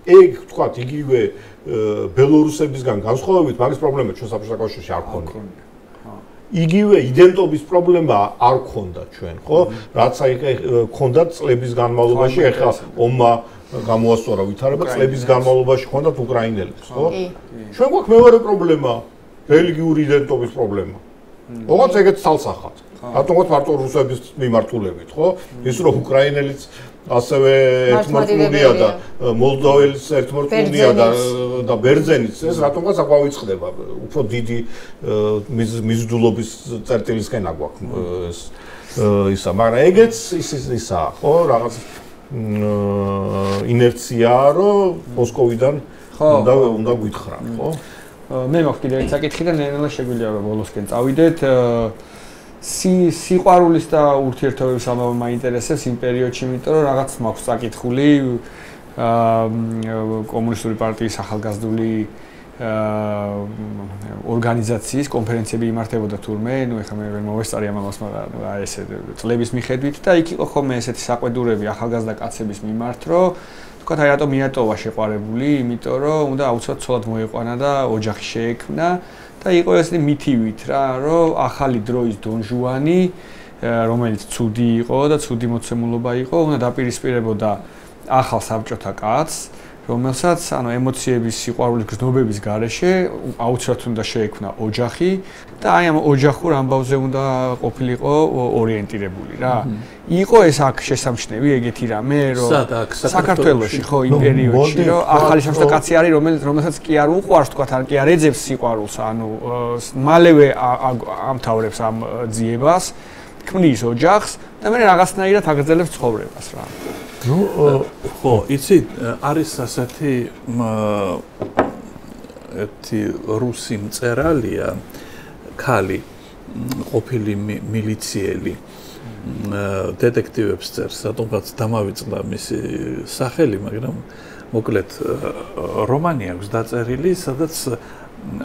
ეგ თქვათ იგივე ბელორუსებისგან განსხვავებით მაგის პრობლემა ჩვენ საბჭოთა კავშირში არ ქონია. იგივე იდენტობის პრობლემა არ ქონდა ჩვენ, ხო? რაც აი ქონდა წლების განმავლობაში, ეხლა ომმა გამოასწორა ვითარება, წლების განმავლობაში ქონდათ უკრაინელებს, ხო? ჩვენ გვაქვს მეორე პრობლემა, რელიგიური იდენტობის პრობლემა. ოღონდ ეგეც ცალსახად. რატომღაც მარტო რუსების მიმართულებით, ხო? ის რომ უკრაინელიც ასევე ერთმანეთია და მოლდოველიც ერთმანეთია და ბერძენიც ეს რატომღაც აღვიწყდება უფრო დიდი მიზიდულობის წერტილისკენა გვაქვს ისა მაგრამ ეგეც ისა ხო რაღაც ინერციაა რომ მოსკოვიდან უნდა გვითხრა ხო მე მაქვს კიდევ ერთი საკითხი და ნელა შეგვიძლია რომ ბოლოსკენ წავიდეთ სიყვარულის და ურთიერთობების ამბავი მაინტერესებს იმ პერიოდში, იმიტომ რომ რაღაც მაქვს საკითხული კომუნისტური პარტიის ახალგაზრდული ორგანიზაციის კონფერენციები იმართებოდა თურმე, ნუ ეხლა მე ვერ მოვესწარი ამას, მაგრამ აი ესე წლების მიხედვით და იქ იყო ხოლმე ესეთი საყვედურები ახალგაზრდა კაცების მიმართ, რომ თქვათ აი რატომ მიატოვა შეყვარებული, იმიტომ რომ უნდა აუცილებლად ცოლად მოეყვანა და ოჯახი შეექმნა და იყო ესეთი მითივით რა, რომ ახალი დროის დონ ჟუანი, რომელიც ცუდი იყო და ცუდი მოცემულობა იყო, უნდა დაპირისპირებოდა ახალ საბჭოთა კაცს, რომელსაც ანუ ემოციების, სიყვარულის, გრძნობების გარეშე აუცილებლად უნდა შეექმნა ოჯახი და აი ამ ოჯახურ ამბავზე უნდა ყოფილიყო ორიენტირებული რა. იყო ეს აქ შესამჩნევი ეგეთი რამე, რომ საქართველოში ხო იმ პერიოდში, რომ ახალი საბჭოთა კაცი არის, რომელსაც კი არ უყვარს, თქვათ, არ კი არ ეძებს სიყვარულს, ანუ მალევე ამთავრებს ამ ძიებას, ქმნის ოჯახს და მე რაღაცნაირად აგრძელებს ცხოვრებას რა. ხო, იცი, არის ასეთი ერთი რუსი მწერალია, ქალი, ყოფილი მილიციელი, დეტექტივებს წერს, რატომღაც დამავიწყდა მისი სახელი, მაგრამ მოკლედ რომანი აქვს დაწერილი, სადაც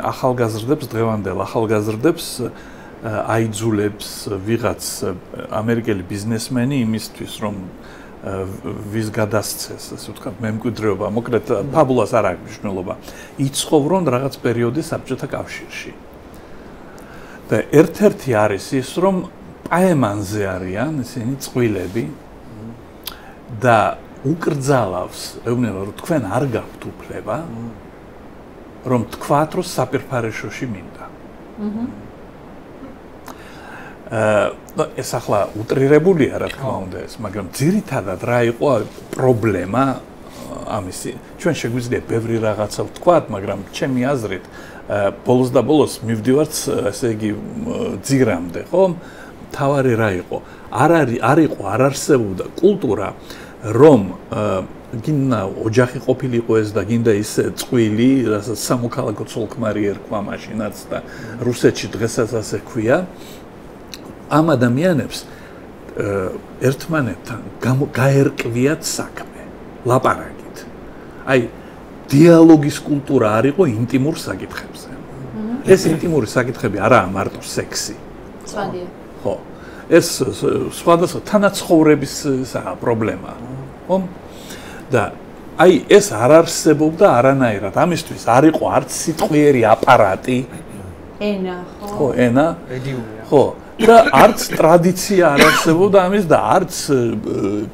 ახალგაზრდებს დღევანდელ ახალგაზრდებს აიძულებს ვიღაც ამერიკელი ბიზნესმენი იმისთვის, რომ ვის გადასცეს, ასე ვთქვათ, მემკვიდრეობა, მოკლედ ფაბულას არ აქვს მნიშვნელობა. იცხოვრონ რაღაც პერიოდი საბჭოთა კავშირში. და ერთ-ერთი არის ის, რომ პაემანზე არიან ისინი წყვილები და უკრძალავს, ეუბნება, რომ თქვენ არ გაქვთ უფლება, რომ თქვათ, რომ საპირფარეშოში მინდა. ეს ახლა უტრირებულია რა თქმა უნდა ეს, მაგრამ ძირითადად რა იყო პრობლემა ამისი. ჩვენ შეგვიძლია ბევრი რაღაცა ვთქვათ, მაგრამ ჩემი აზრით ბოლოს და ბოლოს მივდივართ, ესე იგი, ძირამდე, ხო? თავარი რა იყო? არ იყო, არ არსებობდა კულტურა, რომ გინდა ოჯახი ყოფილიყო ეს და გინდა ის წყვილი, რასაც სამოქალაქო ცოლქმარი ერქვა მაშინაც და რუსეთში დღესაც ასე ქვია. ამ ადამიანებს ერთმანეთთან გაერკვიათ საქმე, ლაპარაკით. აი, დიალოგის კულტურა არ იყო ინტიმურ საკითხებზე. ეს ინტიმური საკითხები არაა მარტო სექსი. ცვადია. ხო. ეს სხვადასხვა თანაცხოვრების პრობლემაა. ხო? და აი ეს არ არსებობდა არანაირად. ამისთვის არ იყო არც სიტყვიერი აპარატი. ენა, ხო? ხო, ენა. რეგიონია. ხო. და არც ტრადიცია არ არსებობდა ამის და არც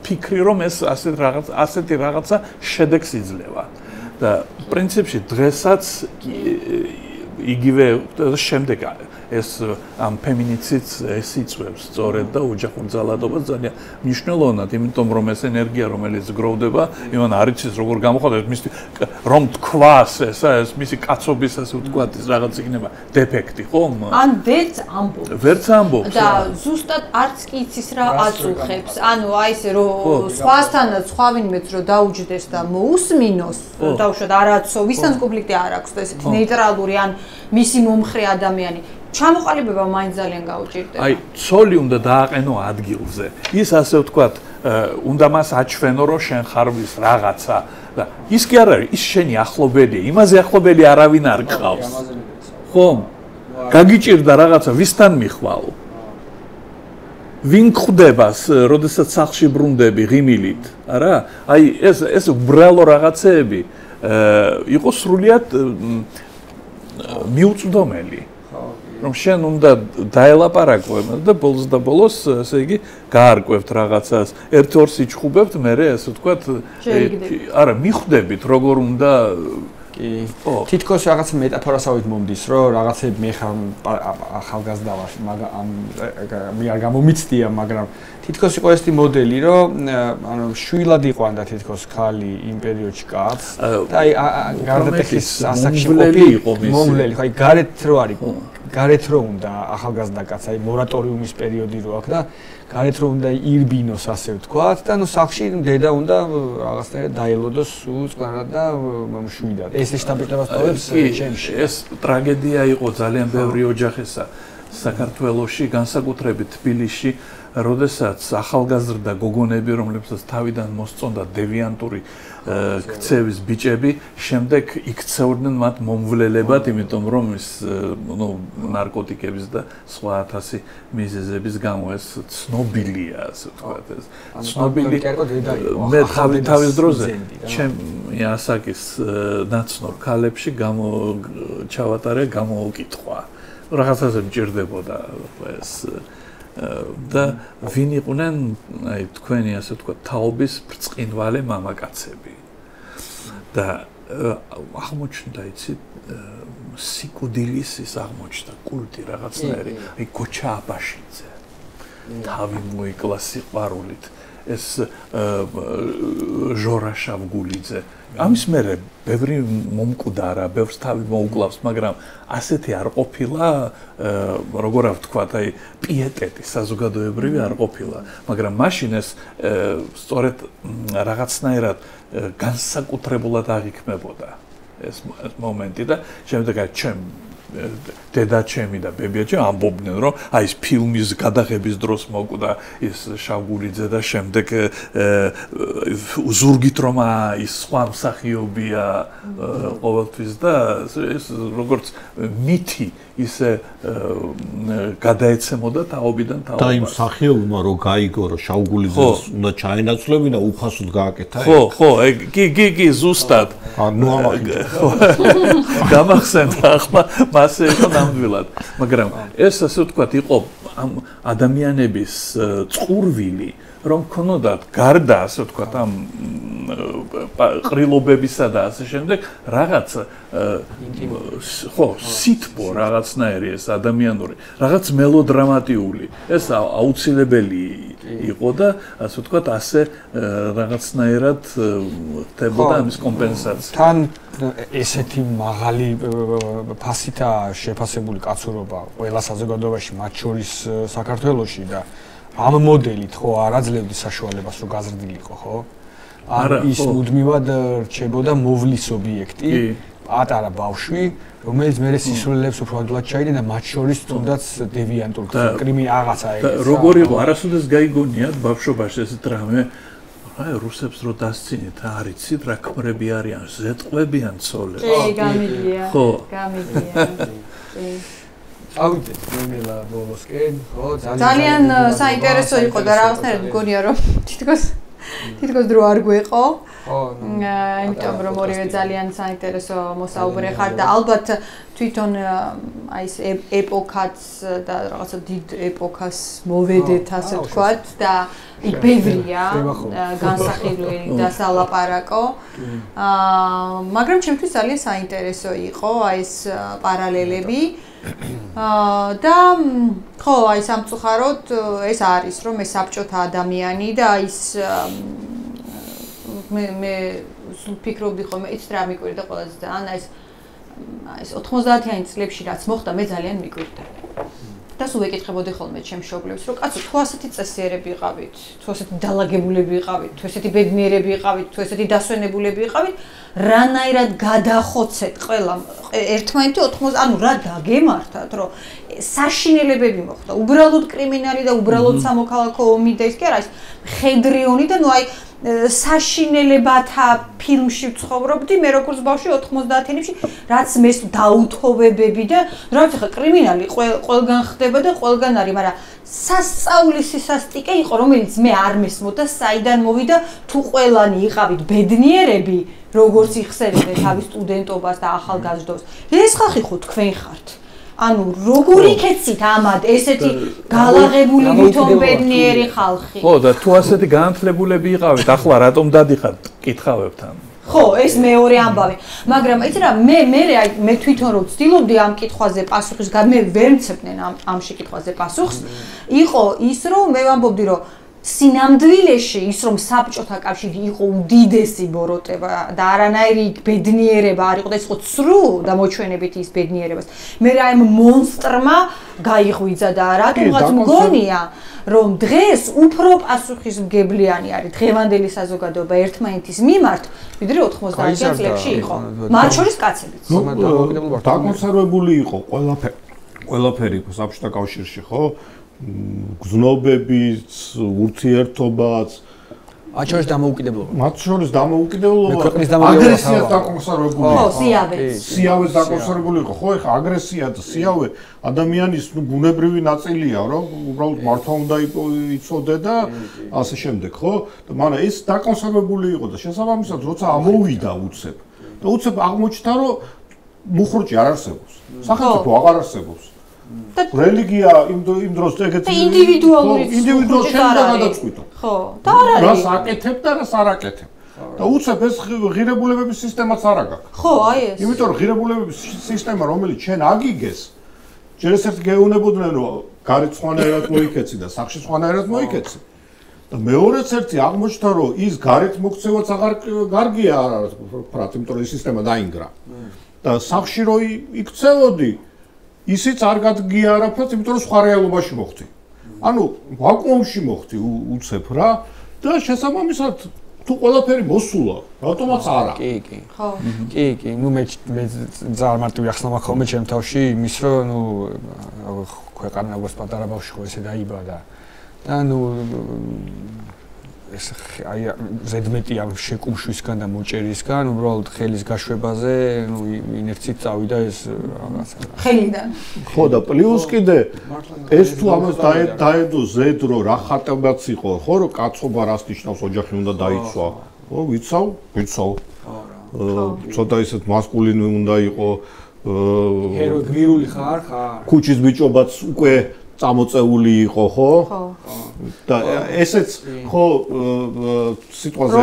ფიქრი რომ ეს ასეთი რაღაცა შედეგს იძლევა. და პრინციპში დღესაც იგივე შემდეგ ეს ამ ფემინიციდს ეს იწვევს სწორედ და ოჯახურ ძალადობას ძალიან მნიშვნელოვნად, იმიტომ რომ ეს ენერგია რომელიც გროვდება, იმან არ იცის როგორ გამოხატავს მის რომ თქვას ეს მისი კაცობის ასე ვთქვათ ის რაღაც იქნება დეფექტი, ხო? ან ვერც ამბობს. და ზუსტად არც კი იცის რა აწუხებს. ანუ აი ესე რომ სხვასთანაც სხვა ვინმეც რომ დაუჯდეს და მოусმინოს, დაუშვათ არაცო, ვისთან კონფლიქტი არ აქვს და ესეთი ნეიტრალური ან მისი მომხრე ადამიანი ჩამოყალიბება მაინც ძალიან გაუჭირდება. აი, ცოლი უნდა დააყენო ადგილზე. ის ასე ვთქვათ, უნდა მას აჩვენო, რომ შენ ხარ ვის რაღაცა და ის კი არ არის, ის შენი ახლობელია, იმაზე ახლობელი არავინ არ გყავს. ხო? გაგიჭირდა რაღაცა, ვისთან მიხვალ? ვინ ხვდებას, როდესაც სახლში ბრუნდები ღიმილით, არა? აი, ეს უბრალო რაღაცეები იყო სრულიად მიუწვდომელი. რომ შენ უნდა დაელაპარაკო და ბოლოს და ბოლოს, ესე იგი, გაარკვევთ რაღაცას, ერთ-ორ სიჩხუბებთ, მერე ასე ვთქვათ, არა, მიხვდებით, როგორ უნდა კი. თითქოს რაღაც მეტაფორასავით მომდის, რომ რაღაცები მე ხარ ახალგაზრდა ვარ, მაგრამ მე არ გამომიცდია, მაგრამ თითქოს იყო ესეთი მოდელი, რომ ანუ შვილად იყო ანდა თითქოს ხალი იმ პერიოდში კაც და აი გარდატეხის ასაკში მომვლელი, ხო, აი გარეთ რო არის გარეთ რო უნდა ახალგაზრდა კაც, აი მორატორიუმის პერიოდი რო აქვს და გარეთ რო უნდა ირბინოს ასე ვთქვათ და ნუ სახლში დედა უნდა რაღაცნაირად დაელოდოს უწყლანად და მშვიდად. ეს შტაბიტებას ტოვებს ჩემში. ეს ტრაგედია იყო ძალიან ბევრი ოჯახისა საქართველოში, განსაკუთრებით თბილისში, როდესაც ახალგაზრდა გოგონები, რომლებსაც თავიდან მოსწონდა დევიანტური ქცევის ბიჭები, შემდეგ იქცეოდნენ მათ მომვლელებად, იმიტომ რომ ის ნარკოტიკების და სხვა 1000 მიზეზების გამო ეს ცნობილია, ასე ვთქვათ, ეს ცნობილი. მე თავის დროზე ჩემი ასაკის ნაცნობ ქალებში ჩავატარე გამოუკითხვა. რაღაცაზე მჭირდებოდა ეს და ვინ იყვნენ აი თქვენი ასე ვთქვათ თაობის ბრწყინვალე მამაკაცები და აღმოჩნდა იცით სიკვდილის ის აღმოჩნდა კულტი რაღაცნაირი აი გოჩა აბაშიძე თავი მოიკლა სიყვარულით ეს ჟორა შავგულიძე ამის მერე ბევრი მომკვდარა, ბევრს თავი მოუკლავს, მაგრამ ასეთი არ ყოფილა, როგორ ვთქვათ, აი პიეტეტი საზოგადოებრივი არ ყოფილა, მაგრამ მაშინ ეს სწორედ რაღაცნაირად განსაკუთრებულად აღიქმებოდა ეს მომენტი და შემდეგ აი ჩემ დედა ჩემი და ბებია ჩემი ამბობდნენ რომ აი ეს ფილმის გადაღების დროს მოკვდა ის შავგულიძე და შემდეგ ზურგით რომ ის სხვა მსახიობია ყოველთვის და ეს როგორც მითი ისე გადაეცემოდა თაობიდან თაობას. და იმ მსახიობმა რომ გაიგო რომ შავგულიძეს უნდა ჩაენაცვლებინა უფასოდ გააკეთა. ხო, კი ზუსტად. ანუ გამახსენდა ახლა მასე იყო ნამდვილად, მაგრამ ეს ასე ვთქვათ იყო ამ ადამიანების წყურვილი, რომ ქონოდათ გარდა ასე ვთქვათ ამ ყრილობებისა და ასე შემდეგ რაღაც ხო სითბო რაღაცნაირი ეს ადამიანური რაღაც მელოდრამატიული ეს აუცილებელი იყო და ასე ვთქვათ ასე რაღაცნაირად ხდებოდა ამის კომპენსაცია თან ესეთი მაღალი ფასითაა შეფასებული კაცურობა ყველა საზოგადოებაში მათ შორის საქართველოში და ამ მოდელით ხო არ აძლევდი საშუალებას რომ გაზრდილიყო ხო არა ის მუდმივად რჩებოდა მოვლის ობიექტი პატარა ბავშვი რომელიც მე სისულელებს უფრო ადვილად ჩაიდენ და მათ შორის თუნდაც დევიანტურ კრიმინალ რაღაცა ეგეც როგორ იყო არასოდეს გაიგონიათ ბავშვობაში ეს დრამა აი რუსებს რო დასცინეთ არ იცით რა ქმრები არიან ზეთყვებიან ცოლებს კი გამიგია ხო გამიგია კი ავიდეთ ნელა ბოლოსკენ ხო ძალიან საინტერესო იყო და რაღაცნაირად მგონია რომ თითქოს დრო არ გვეყო იმიტომ რომ ორივე ძალიან საინტერესო მოსაუბრე ხარ და ალბათ თვითონ აი ეს ეპოქაც და რაღაცა დიდ ეპოქას მოვედეთ ასე ვთქვათ და იქ ბევრია განსახილველი და სალაპარაკო მაგრამ ჩემთვის ძალიან საინტერესო იყო აი ეს პარალელები და ხო აი სამწუხაროდ ეს არის რომ ეს საბჭოთა ადამიანი და ის მე ვფიქრობდი ხოლმე ის რა მიკვირდა ყველაზე ძალიან ეს 90-იანი წლებში რაც მოხდა მე ძალიან მიკვირდა და სულ ეკითხებოდი ხოლმე ჩემს მშობლებს რომ კაცო თუ ასეთი წესიერები იყავით თუ ასეთი დალაგებულები იყავით თუ ესეთი ბედნიერები იყავით თუ ესეთი დასვენებულები იყავით რანაირად გადახოცეთ ყველა ერთმანეთი 90 ანუ რა დაგემართათ რომ საშინელებები მოხდა უბრალოდ კრიმინალი და უბრალოდ სამოქალაქო ომი და ის კი არა ის ხედრიონი და ნუ აი საშინელებათა ფილმში ვცხოვრობდი მე როგორც ბავშვი 90-იანებში რაც მე დაუთხოვებები და რაც ხა კრიმინალი ყველგან ხდება და ყველგან არის მაგრამ სასწაულის სისასტიკე იყო რომელიც მე არ მესმოდა საიდან მოვიდა თუ ყველანი იყავით ბედნიერები როგორც იხსენებენ თავის სტუდენტობას და ახალგაზრდობას ეს ხალხი ხო თქვენ ხართ ანუ როგორ იქეცით ამად ესეთი გალაღებული ვითომ ბედნიერი ხალხი ხო და თუ ასეთი განათლებულები იყავით ახლა რატომ დადიხართ კითხავებთან ხო ეს მეორე ამბავი მაგრამ იცი რა მე თვითონ რო ვცდილობდი ამ კითხვაზე პასუხის მე ვერ მცემდნენ ამ შეკითხვაზე პასუხს იყო ის რომ მე ვამბობდი რომ სინამდვილეში ის რომ საბჭოთა კავშირი იყო უდიდესი ბოროტება და არანაირი ბედნიერება არ იყო და ის იყო ცრუ და მოჩვენებით ის ბედნიერებას მე რა ამ მონსტრმა გაიღვიძა და რატომღაც მგონია რომ დღეს უფრო პასუხისმგებლიანი არის დღევანდელი საზოგადოება ერთმანეთის მიმართ ვიდრე 90-იან წლებში იყო მათ შორის კაცებიც დაკონსერვებული იყო ყველაფერი საბჭოთა კავშირში ხო გზნობებიც, ურთიერთობაც, მათ შორის დამოუკიდებლობა, აგრესია დაკონსერვებული იყო. ხო, სიავე დაკონსერვებული იყო. ხო, ეხა აგრესია და სიავე ადამიანის ბუნებრივი ნაწილია, რომ უბრალოდ მართვა უნდა იცოდე და ასე შემდეგ, ხო? და მაგრამ ეს დაკონსერვებული იყო და შესაბამისად, როცა ამოვიდა უცებ და უცებ აღმოჩნდა, რომ მუხრუჭი არ არსებობს. სახელმწიფო აღარ არსებობს. რელიგია იმ დროს ეგეთი ინდივიდუალური შეიძლება გადაწყვიტო. ხო, და არ არის. რას აკეთებ და რას არ აკეთებ. და უცებ ეს ღირებულებების სისტემაც არ აქვს. ხო, აი ეს. იმიტომ რომ ღირებულებების სისტემა რომელიც შენ აგიგეს, ჯერ ერთ გეუნებოდნენ რომ გარეთ სხვანაირად მოიქეცი და სახში სხვანაირად მოიქეცი. და მეორეც ერთი აღმოჩნდა რომ ის გარეთ მოქცევაც აღარ გარგია არა ვფრათ, იმიტომ რომ ეს სისტემა დაინგრა. და სახში რო იქცევოდი ისიც არ გადგია არაფრად, იმიტომ რომ სხვა რეალობაში მოხდი. ანუ ვაკუუმში მოხდი უცებ რა და შესაბამისად თუ ყველაფერი მოსულა, რატომაც არა. კი. ხო. კი, ნუ მე ძალიან მარტივი ახსნა მაქვს ხოლმე ჩემ თავში იმის რომ ნუ ქვეყანა როგორც პატარა ბავშვი ხო ესე დაიბადა. და ნუ ეს აი ზედმეტი ამ შეკუმშვისგან და მოჭერისგან უბრალოდ ხელის გაშვებაზე ნუ ინერციით წავიდა ეს რაღაცა ხელიდან ხო და პლუს კიდე ეს თუ ამას დაედო ზედრო რა ხატებაც იყო ხო რომ კაცობა რას ნიშნავს ოჯახი უნდა დაიცვა ხო ვიცავ ცოტა ისეთ მასკულინი უნდა იყო ჰეროი გმირული ხარ ქუჩის ბიჭობაც უკვე წამოწეული იყო, ხო? ხო. და ესეც ხო სიტყვაზე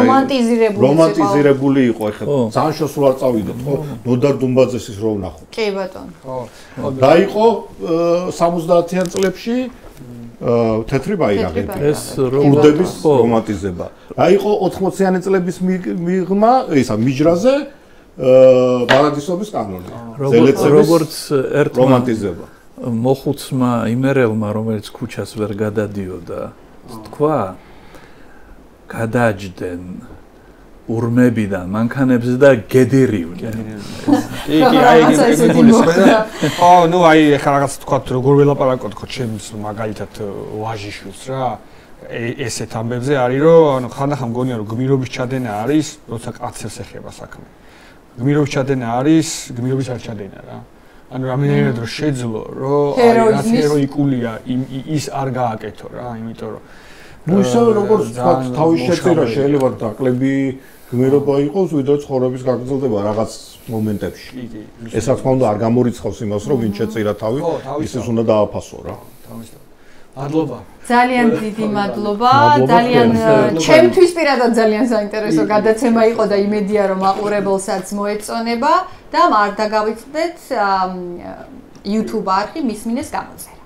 რომანტიზირებული იყო, ეხლა ძალიან შესულ არ წავიდეთ, ხო? ნოდარ დუმბაძესის რო ვნახოთ. კი ბატონო. ხო. და იყო 70-იან წლებში თეთრი ბაირაღები. ეს კურდების რომანტიზება. რა იყო 80-იანი წლების მიღმა, ისა მიჯრაზე ბარადისობის კანონი. როგორც ერთმა რომანტიზება. მოხუცმა იმერელმა, რომელიც ქუჩას ვერ გადადიოდა, თქვა, გადაჯდნენ ურმებიდან მანქანებს და გედირივდნენ. კი, აი ეგ ხო, ნუ აი ეხლა რაღაც თქვა როგორ ველაპარაკოთ ხო ჩემს მაგალითად ვაჟიშვილს რა. ესეთ ამბებზე არის რომ ანუ ხანდახან მგონია რომ გმირობის ჩადენა არის, როცა კაცებს ეხება საქმე. გმირობის ჩადენა არის, გმირობის არ ჩადენა რა. ანუ რამდენად რომ შეძლო, რომ აი რაც ჰეროიკულია ის არ გააკეთო რა, იმიტომ რომ ნუ ისე როგორც თქვა თავის შეწირა შეიძლება დაკლები გმირობა იყოს, ვიდრე ცხოვრების გაგრძელდება რაღაც მომენტებში. ეს რა თქმა უნდა არ გამორიცხავს იმას, რომ ვინ შეწირა თავი, ისიც უნდა დააფასო რა. მადლობა. ძალიან დიდი მადლობა. ძალიან ჩემთვის პირადად ძალიან საინტერესო გადაცემა იყო და იმედია რომ მაყურებელსაც მოეწონება და არ დაგავიწყდეთ YouTube არხი მისმინეს გამოწერა.